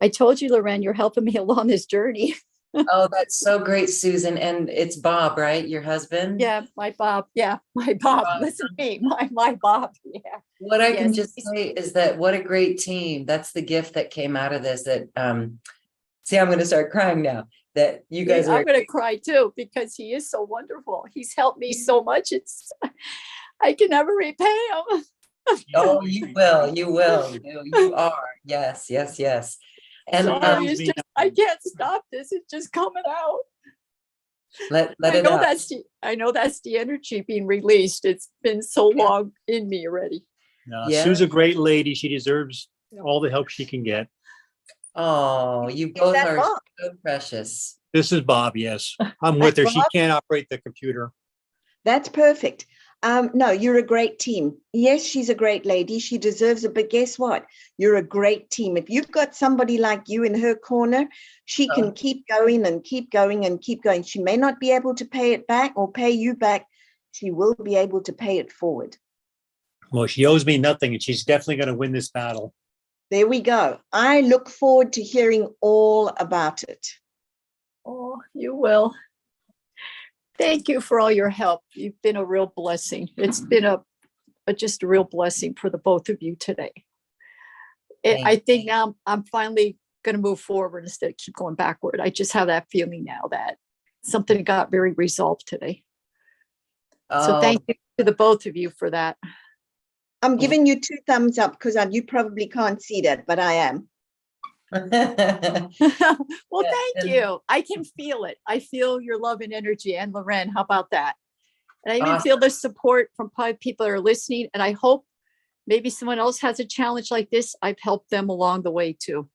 I told you, Loren, you're helping me along this journey. Oh, that's so great, Susan. And it's Bob, right? Your husband? Yeah, my Bob. Yeah, my Bob. Listen to me, my Bob. Yeah. What I can Yes. just say is that what a great team. That's the gift that came out of this. That see, I'm going to start crying now. That you guys are. I'm going to cry too, because he is so wonderful. He's helped me so much. I can never repay him. Oh, you will. You will. You are. Yes, yes, yes. And Sorry, it's just, I can't stop this. It's just coming out. let it out. I know that's the energy being released. It's been so long in me already. Yeah. Sue's a great lady. She deserves all the help she can get. Oh, you both that are Bob? so precious. This is Bob. Yes, I'm with her. She Bob? can't operate the computer. That's perfect. No, you're a great team. Yes, she's a great lady. She deserves it. But guess what? You're a great team. If you've got somebody like you in her corner, she can keep going and keep going and keep going. She may not be able to pay it back or pay you back. She will be able to pay it forward. Well, she owes me nothing, and she's definitely going to win this battle. There we go. I look forward to hearing all about it. Oh, you will. Thank you for all your help. You've been a real blessing. It's been just a real blessing for the both of you today. I think now I'm finally going to move forward instead of keep going backward. I just have that feeling now that something got very resolved today. So thank you to the both of you for that. I'm giving you 2 thumbs up because you probably can't see that, but I am. Well, thank you. I can feel it. I feel your love and energy. And Loren, how about that? And I even feel the support from people that are listening. And I hope maybe someone else has a challenge like this. I've helped them along the way too.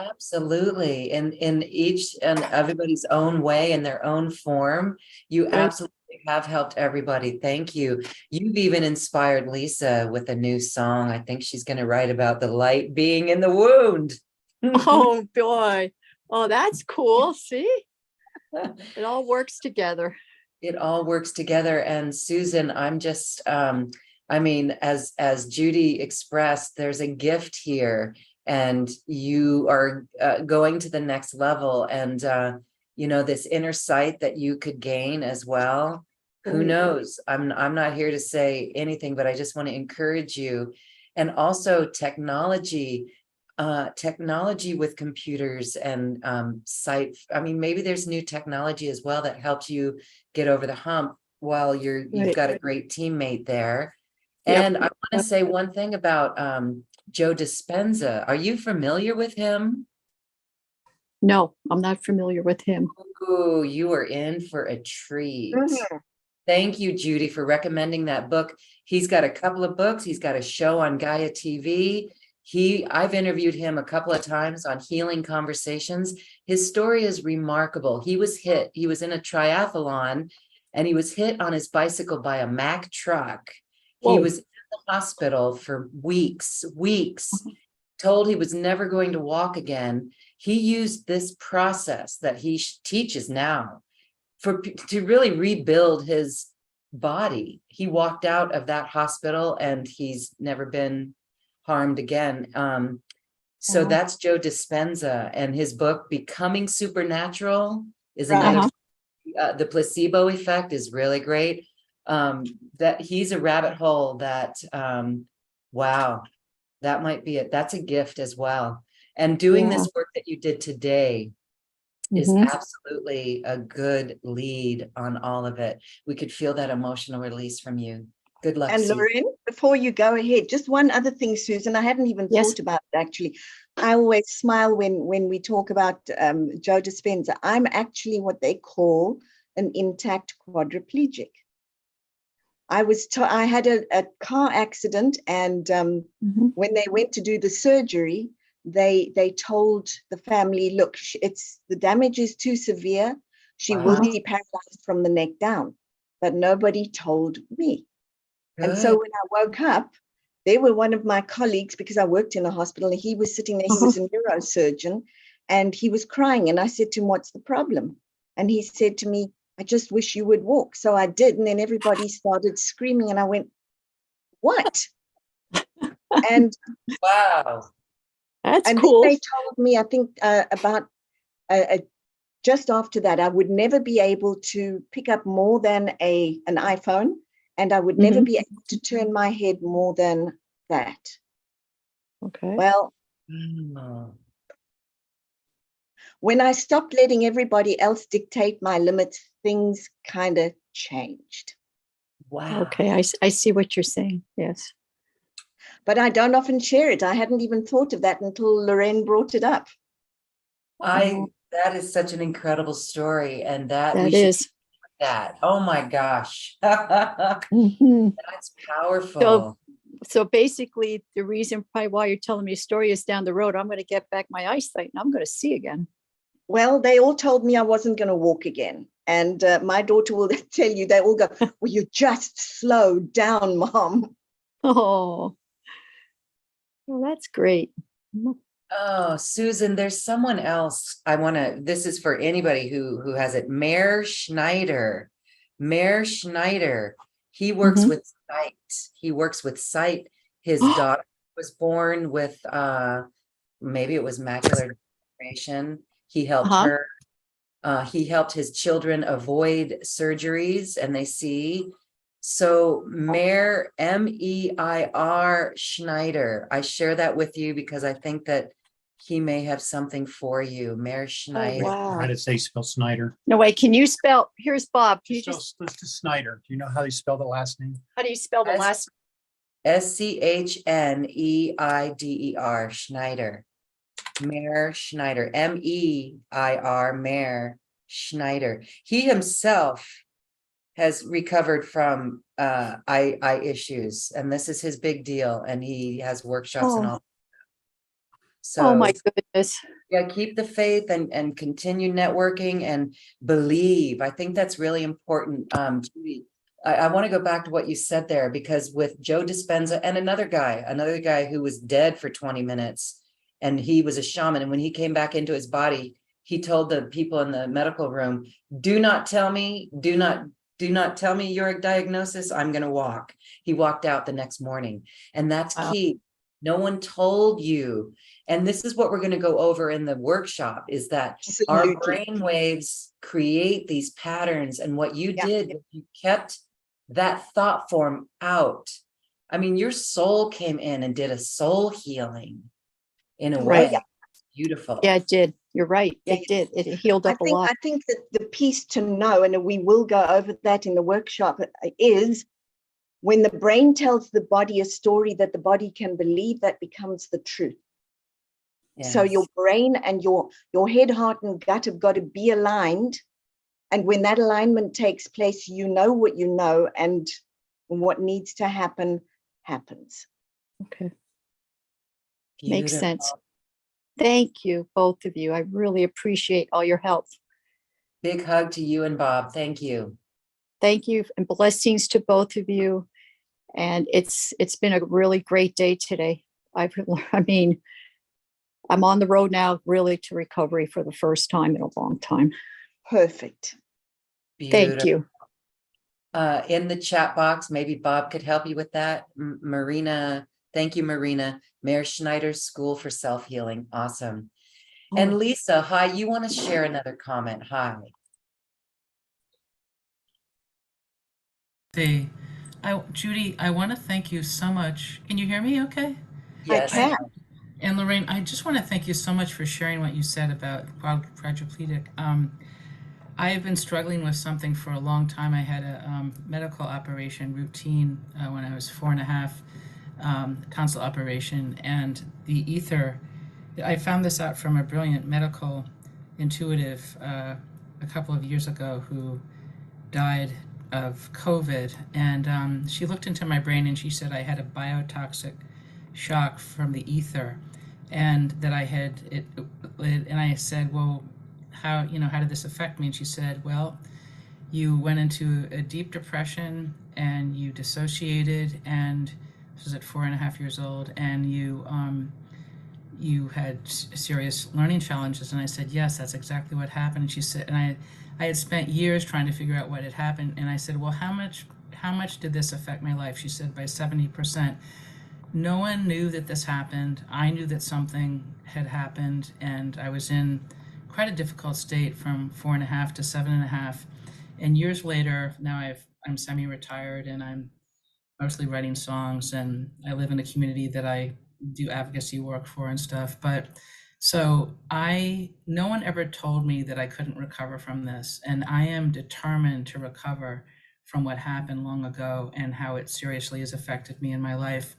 Absolutely. And in each and everybody's own way, in their own form, you absolutely have helped everybody. Thank you. You've even inspired Lisa with a new song. I think she's going to write about the light being in the wound. Oh boy. Oh, that's cool. See, it all works together. It all works together. And Susan, I'm just, I mean, as Judy expressed, there's a gift here, and you are going to the next level. And, you know, this inner sight that you could gain as well. Who knows? I'm not here to say anything, but I just want to encourage you. And also technology with computers and sight. I mean, maybe there's new technology as well that helps you get over the hump while you've got a great teammate there. And I want to say one thing about Joe Dispenza. Are you familiar with him? No, I'm not familiar with him. Ooh, you are in for a treat. Thank you, Judy, for recommending that book. He's got a couple of books. He's got a show on Gaia TV. I've interviewed him a couple of times on Healing Conversations. His story is remarkable. He was in a triathlon, and he was hit on his bicycle by a Mack truck. Whoa. He was in the hospital for weeks, told he was never going to walk again. He used this process that he teaches now to really rebuild his body. He walked out of that hospital and he's never been harmed again. So that's Joe Dispenza, and his book Becoming Supernatural is another. The placebo effect is really great. That he's a rabbit hole that wow, that might be it. That's a gift as well. And doing this work that you did today is absolutely a good lead on all of it. We could feel that emotional release from you. Good luck. And Susan. Loren, before you go ahead, just one other thing, Susan, I hadn't even Yes. thought about it actually. I always smile when we talk about Joe Dispenza. I'm actually what they call an intact quadriplegic. I had a car accident, and when they went to do the surgery, they told the family, look, the damage is too severe. She will be paralyzed from the neck down. But nobody told me. Good. And so when I woke up, they were one of my colleagues, because I worked in a hospital, and he was sitting there. He was a neurosurgeon, and he was crying. And I said to him, what's the problem? And he said to me, I just wish you would walk. So I did. And then everybody started screaming. And I went, what? And Wow. That's and cool. then they told me, I think about just after that, I would never be able to pick up more than an iPhone, and I would never be able to turn my head more than that. Okay. Well, when I stopped letting everybody else dictate my limits, things kind of changed. Wow. Okay. I see what you're saying. Yes. But I don't often share it. I hadn't even thought of that until Lorraine brought it up. That is such an incredible story, and that we That should is. that. Oh my gosh. Mhm. That's powerful. So basically, the reason probably why you're telling me a story is down the road, I'm going to get back my eyesight and I'm going to see again. Well, they all told me I wasn't going to walk again. And my daughter will tell you, they all go, well, you just slow down, Mom. Oh, well, that's great. Oh, Susan, there's someone else this is for anybody who has it. Mayor Schneider. He works with sight. He works with sight. His daughter was born with maybe it was macular degeneration. He helped her. He helped his children avoid surgeries, and they see. So Mayor Meir Schneider, I share that with you because I think that he may have something for you. Mayor Schneider. Wow. How to say spell Snyder? No way. Can you spell? Here's Bob. Can you Let's just Snyder. Do you know how you spell the last name? how do you spell the last? Schneidder, Schneider. Mayor Schneider, Meir, Mayor Schneider. He himself has recovered from eye issues, and this is his big deal, and he has workshops and all. So, Oh my goodness. yeah, keep the faith and continue networking and believe. I think that's really important. Judy, I want to go back to what you said there, because with Joe Dispenza and another guy who was dead for 20 minutes, and he was a shaman, and when he came back into his body, he told the people in the medical room, do not tell me your diagnosis. I'm going to walk. He walked out the next morning. And that's key. No one told you. And this is what we're going to go over in the workshop, is that our brain waves create these patterns. And what you did, you kept that thought form out. I mean, your soul came in and did a soul healing in a way. Beautiful. Yeah, it did. You're right. It did. It healed up a lot. I think that the piece to know, and we will go over that in the workshop, is when the brain tells the body a story that the body can believe, that becomes the truth. Yes. So your brain and your head, heart, and gut have got to be aligned. And when that alignment takes place, you know what you know, and what needs to happen happens. Okay. Makes sense. Thank you, both of you. I really appreciate all your help. Big hug to you and Bob. Thank you. Thank you, and blessings to both of you. And it's been a really great day today. I mean, I'm on the road now, really, to recovery for the first time in a long time. Perfect. Beautiful. Thank you. In the chat box, maybe Bob could help you with that. Marina, thank you, Marina. Mayor Schneider's School for Self-Healing. Awesome. And Lisa, hi, you want to share another comment? Hi. Judy, I want to thank you so much. Can you hear me okay? Yes. I can. And Lorraine, I just want to thank you so much for sharing what you said about quadriplegic. I've been struggling with something for a long time. I had a medical operation routine when I was 4.5, console operation, and the ether. I found this out from a brilliant medical intuitive a couple of years ago who died of COVID, and she looked into my brain and she said I had a biotoxic shock from the ether, and that I had it. And I said, well, how did this affect me? And she said, well, you went into a deep depression and you dissociated, and this was at 4.5 years old, and you had serious learning challenges. And I said, yes, that's exactly what happened. And she said, and I had spent years trying to figure out what had happened. And I said, well, how much did this affect my life? She said, by 70%. No one knew that this happened. I knew that something had happened, and I was in quite a difficult state from 4.5 to 7.5. And years later, now I'm semi-retired and I'm mostly writing songs, and I live in a community that I do advocacy work for and stuff. But so no one ever told me that I couldn't recover from this. And I am determined to recover from what happened long ago and how it seriously has affected me in my life.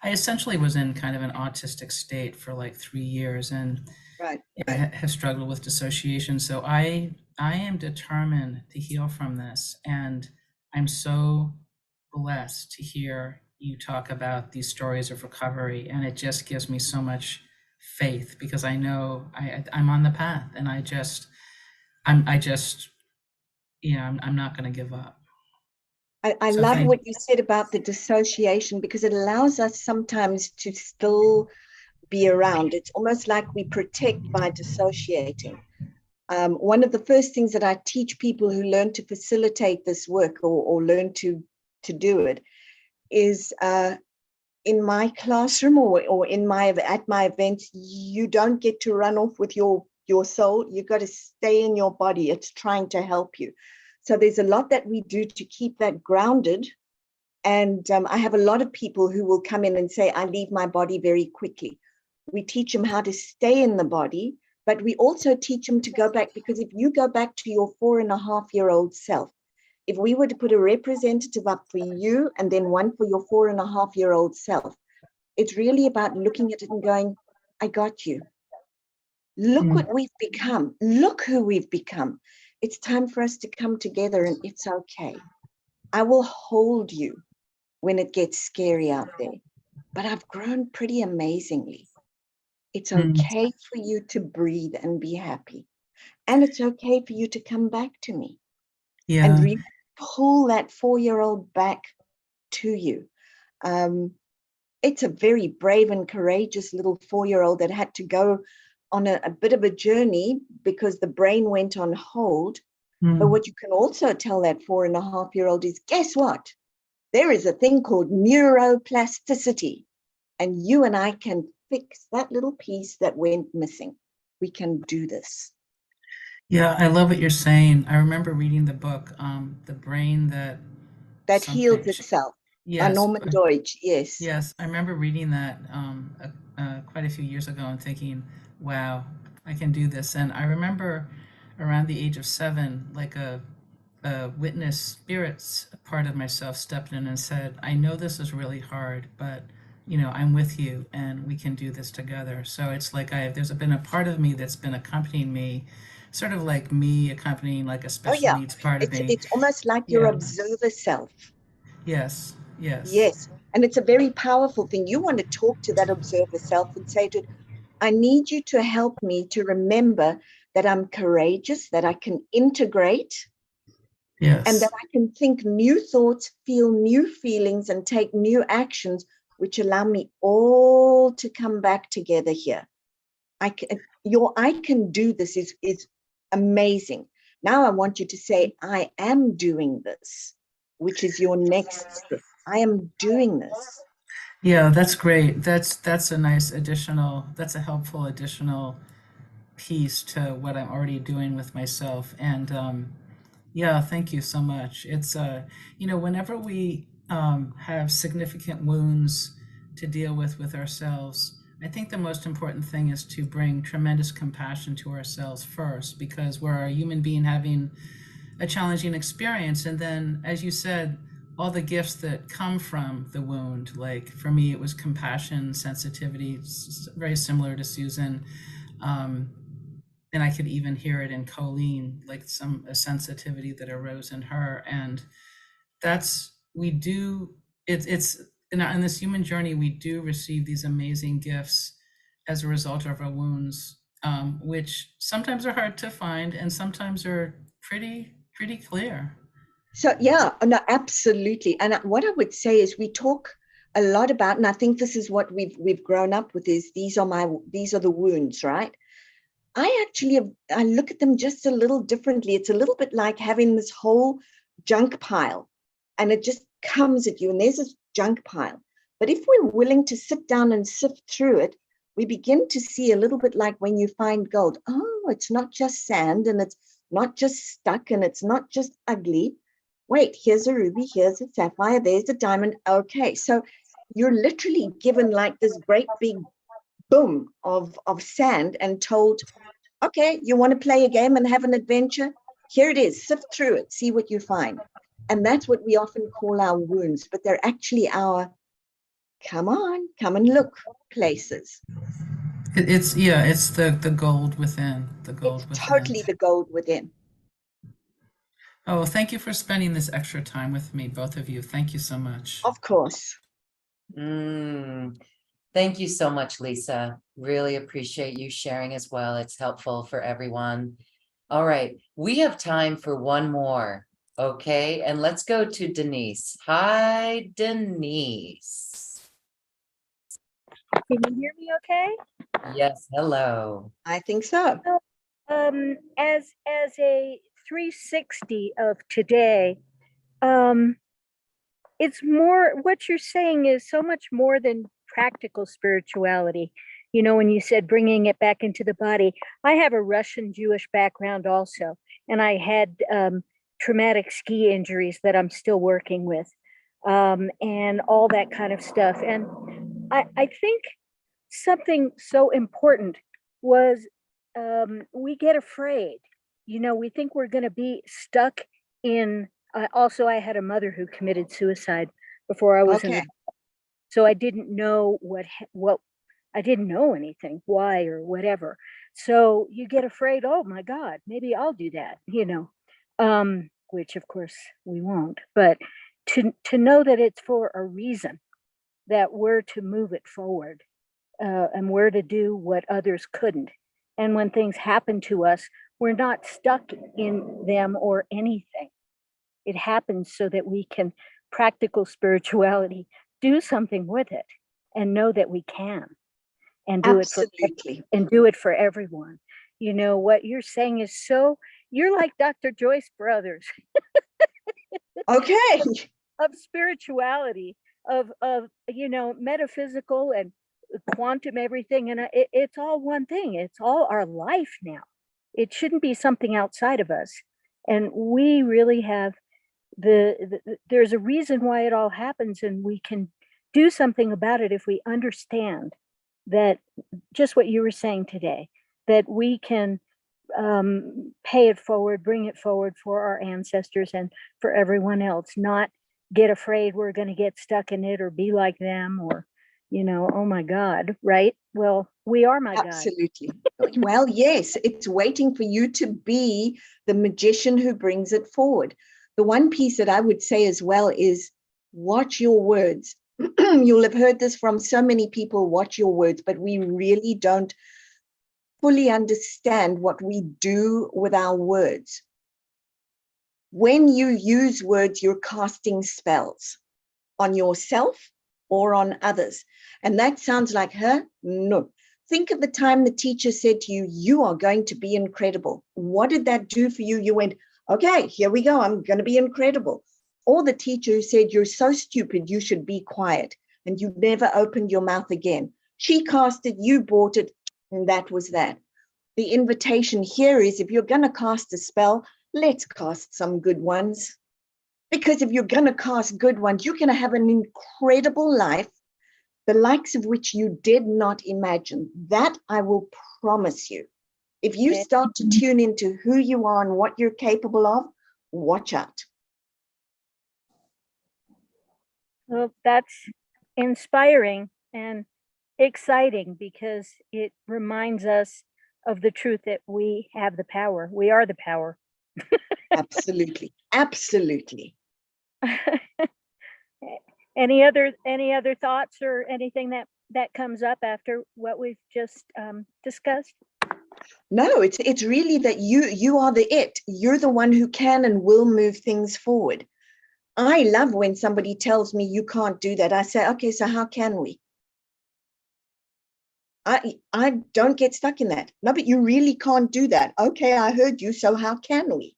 I essentially was in kind of an autistic state for like 3 years, and Right. I have struggled with dissociation. So I am determined to heal from this. And I'm so blessed to hear you talk about these stories of recovery. And it just gives me so much faith, because I know I'm on the path, and I'm not going to give up. I So love thank what you said about the dissociation, because it allows us sometimes to still be around. It's almost like we protect by dissociating. One of the first things that I teach people who learn to facilitate this work, or learn to do it, is in my classroom or at my events, you don't get to run off with your soul. You've got to stay in your body. It's trying to help you. So there's a lot that we do to keep that grounded. And I have a lot of people who will come in and say, I leave my body very quickly. We teach them how to stay in the body, but we also teach them to go back, because if you go back to your 4.5-year-old self, if we were to put a representative up for you and then one for your 4.5-year-old self, it's really about looking at it and going, I got you. Look what we've become. Look who we've become. It's time for us to come together, and it's okay. I will hold you when it gets scary out there, but I've grown pretty amazingly. It's okay for you to breathe and be happy. And it's okay for you to come back to me. Yeah. And really pull that 4-year-old back to you. It's a very brave and courageous little 4-year-old that had to go on a bit of a journey because the brain went on hold. But what you can also tell that 4.5-year-old is, guess what? There is a thing called neuroplasticity, and you and I can fix that little piece that went missing. We can do this. Yeah, I love what you're saying. I remember reading the book, The Brain That heals itself. Yes. Norman Deutsch, yes. Yes, I remember reading that quite a few years ago and thinking, wow, I can do this. And I remember around the age of 7, like a witness spirits part of myself stepped in and said, I know this is really hard, but I'm with you and we can do this together. So it's like there's been a part of me that's been accompanying me, sort of like me accompanying like a special needs part of me. It's almost like your observer self. Yes. Yes. And it's a very powerful thing. You want to talk to that observer self and say to it, I need you to help me to remember that I'm courageous, that I can integrate, yes, and that I can think new thoughts, feel new feelings, and take new actions, which allow me all to come back together here. I can do this is amazing. Now I want you to say, I am doing this, which is your next step. I am doing this. Yeah, that's great. That's a nice additional, that's a helpful additional piece to what I'm already doing with myself. And yeah, thank you so much. It's whenever we have significant wounds to deal with ourselves, I think the most important thing is to bring tremendous compassion to ourselves first, because we're a human being having a challenging experience. And then, as you said, all the gifts that come from the wound, like for me, it was compassion, sensitivity, very similar to Susan. And I could even hear it in Colleen, like a sensitivity that arose in her. And that's, we do, it's in this human journey, we do receive these amazing gifts as a result of our wounds, which sometimes are hard to find and sometimes are pretty clear. So yeah, no, absolutely. And what I would say is we talk a lot about, and I think this is what we've grown up with, is these are the wounds, right? I look at them just a little differently. It's a little bit like having this whole junk pile, and it just comes at you, and there's this junk pile. But if we're willing to sit down and sift through it, we begin to see a little bit like when you find gold. Oh, it's not just sand, and it's not just stuck, and it's not just ugly. Wait, here's a ruby, here's a sapphire, there's a diamond. Okay, so you're literally given like this great big boom of sand and told, okay, you want to play a game and have an adventure? Here it is, sift through it, see what you find. And that's what we often call our wounds, but they're actually our, come on, come and look places. It's the gold within, the gold It's within. totally the gold within. Oh, thank you for spending this extra time with me, both of you. Thank you so much. Of course. Thank you so much, Lisa. Really appreciate you sharing as well. It's helpful for everyone. All right, we have time for one more. Okay, and let's go to Denise. Hi, Denise. Can you hear me okay? Yes, hello. I think so. As a 360 of today, it's more, what you're saying is so much more than practical spirituality. You know, when you said bringing it back into the body, I have a Russian Jewish background also, and I had traumatic ski injuries that I'm still working with, and all that kind of stuff. And I think something so important was we get afraid. You know, we think we're going to be stuck in. Also, I had a mother who committed suicide before I was in the, so I didn't know what I didn't know anything, why or whatever. So you get afraid, oh my God, maybe I'll do that, you know, which of course we won't. But to know that it's for a reason, that we're to move it forward, and we're to do what others couldn't. And when things happen to us, we're not stuck in them or anything. It happens so that we can, practical spirituality, do something with it and know that we can, and do it for everyone. You know, what you're saying is so, you're like Dr. Joyce Brothers. Okay. Of spirituality, of you know, metaphysical and quantum everything, and it's all one thing. It's all our life now. It shouldn't be something outside of us, and we really have there's a reason why it all happens, and we can do something about it if we understand that, just what you were saying today, that we can pay it forward, bring it forward for our ancestors and for everyone else, not get afraid we're going to get stuck in it or be like them, or, you know, oh my God, right? Well, we are my God. Absolutely. Well, yes, it's waiting for you to be the magician who brings it forward. The one piece that I would say as well is watch your words. You'll have heard this from so many people, watch your words, but we really don't fully understand what we do with our words. When you use words, you're casting spells on yourself or on others. And that sounds like her? No. Think of the time the teacher said to you, you are going to be incredible. What did that do for you? You went, okay, here we go. I'm going to be incredible. Or the teacher who said, you're so stupid, you should be quiet. And you never opened your mouth again. She cast it, you bought it, and that was that. The invitation here is, if you're going to cast a spell, let's cast some good ones. Because if you're going to cast good ones, you're going to have an incredible life. the likes of which you did not imagine. That I will promise you. If you start to tune into who you are and what you're capable of, watch out. Well, that's inspiring and exciting because it reminds us of the truth that we have the power. We are the power. Absolutely. Absolutely. Any other thoughts or anything that comes up after what we've just discussed? No, it's really that you are the it. You're the one who can and will move things forward. I love when somebody tells me you can't do that. I say, okay, so how can we? I don't get stuck in that. No, but you really can't do that. Okay, I heard you, so how can we?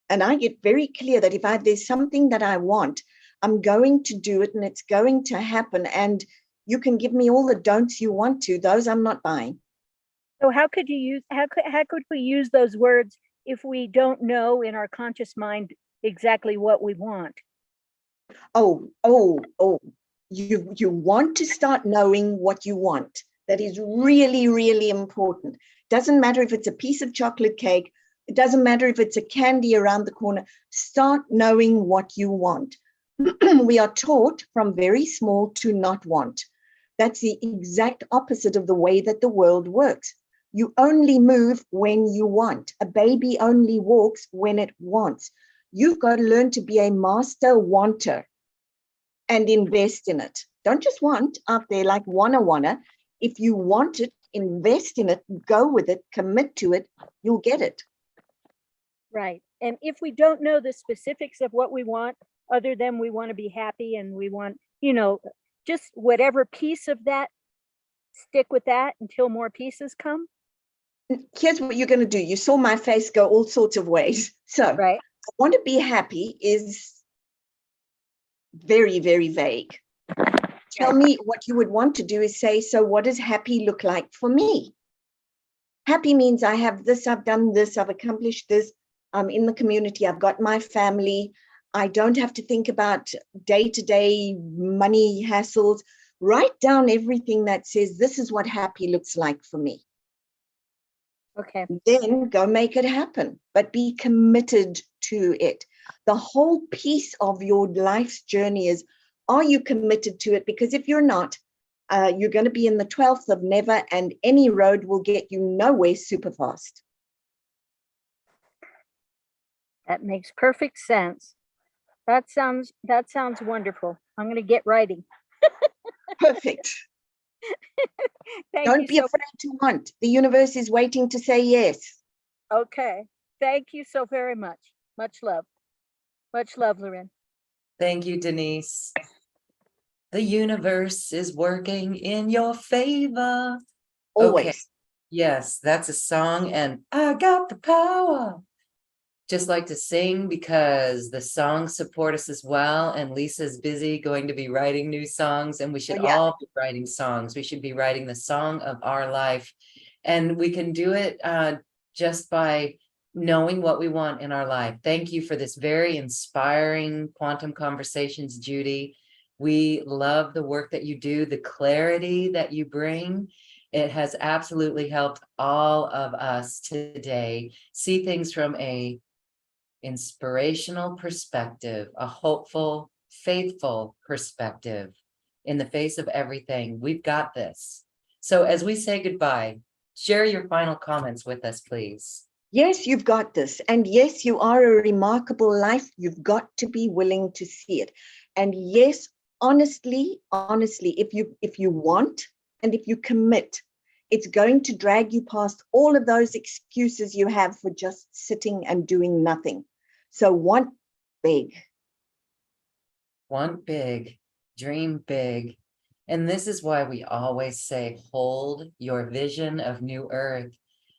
And I get very clear that if there's something that I want, I'm going to do it and it's going to happen. And you can give me all the don'ts you want to, those I'm not buying. So how could we use those words if we don't know in our conscious mind exactly what we want? Oh, you want to start knowing what you want. That is really, really important. Doesn't matter if it's a piece of chocolate cake. It doesn't matter if it's a candy around the corner. Start knowing what you want. We are taught from very small to not want. That's the exact opposite of the way that the world works. You only move when you want. A baby only walks when it wants. You've got to learn to be a master wanter and invest in it. Don't just want out there like wanna. If you want it, invest in it, go with it, commit to it, you'll get it. Right. And if we don't know the specifics of what we want, other than we want to be happy and we want, just whatever piece of that, stick with that until more pieces come. Here's what you're going to do. You saw my face go all sorts of ways. So right. I want to be happy is very, very vague. Tell me what you would want to do is say, so what does happy look like for me? Happy means I have this, I've done this, I've accomplished this. I'm in the community, I've got my family. I don't have to think about day-to-day money hassles. Write down everything that says, this is what happy looks like for me. Okay. Then go make it happen, but be committed to it. The whole piece of your life's journey is, are you committed to it? Because if you're not, you're going to be in the 12th of never, and any road will get you nowhere super fast. That makes perfect sense. That sounds wonderful. I'm going to get writing. Perfect. Don't be afraid to want. The universe is waiting to say yes. Okay. Thank you so very much. Much love. Much love, Loren. Thank you, Denise. The universe is working in your favor. Always. Okay. Yes, that's a song, and I got the power. Just like to sing because the songs support us as well. And Lisa's busy going to be writing new songs, and we should all be writing songs. We should be writing the song of our life. And we can do it just by knowing what we want in our life. Thank you for this very inspiring Quantum Conversations, Judy. We love the work that you do, the clarity that you bring. It has absolutely helped all of us today see things from a inspirational perspective, a hopeful, faithful perspective in the face of everything. We've got this. So as we say goodbye, share your final comments with us, please. Yes, you've got this. And yes, you are a remarkable life. You've got to be willing to see it. And yes, honestly, if you want and if you commit, it's going to drag you past all of those excuses you have for just sitting and doing nothing. So want big. Want big, dream big. And this is why we always say, hold your vision of new earth.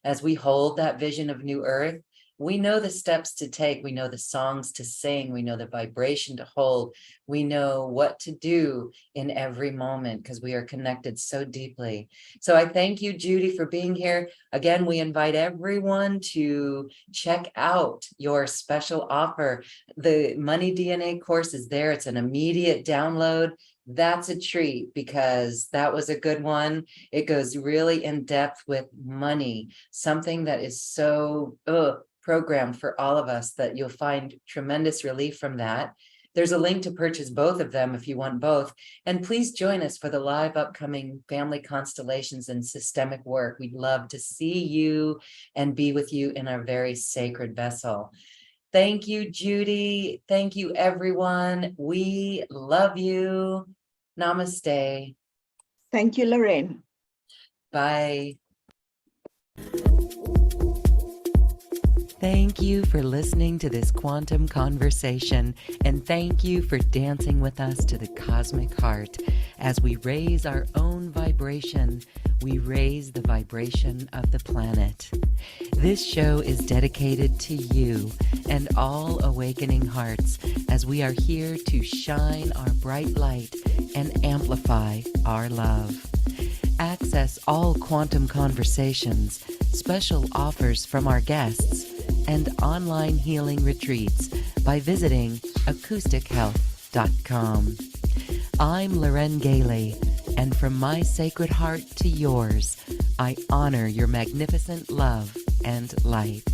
As we hold that vision of new earth, we know the steps to take. We know the songs to sing. We know the vibration to hold. We know what to do in every moment because we are connected so deeply. So I thank you, Judy, for being here. Again, we invite everyone to check out your special offer. The Money DNA course is there. It's an immediate download. that's a treat because that was a good one. It goes really in depth with money, something that is so programmed for all of us that you'll find tremendous relief from that. There's a link to purchase both of them if you want both. And please join us for the live upcoming Family Constellations and Systemic Work. We'd love to see you and be with you in our very sacred vessel. Thank you, Judy. Thank you, everyone. We love you. Namaste. Thank you, Lorraine. Bye. Thank you for listening to this quantum conversation, and thank you for dancing with us to the cosmic heart. As we raise our own vibration, we raise the vibration of the planet. This show is dedicated to you and all awakening hearts, as we are here to shine our bright light and amplify our love. Access all quantum conversations, special offers from our guests, and online healing retreats by visiting acoustichealth.com. I'm Loren Gailey, and from my sacred heart to yours, I honor your magnificent love and light.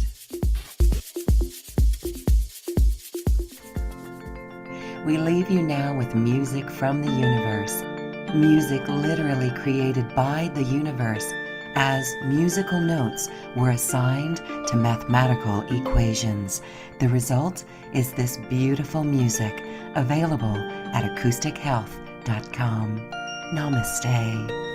We leave you now with music from the universe. Music literally created by the universe, as musical notes were assigned to mathematical equations. The result is this beautiful music, available at acoustichealth.com. Namaste.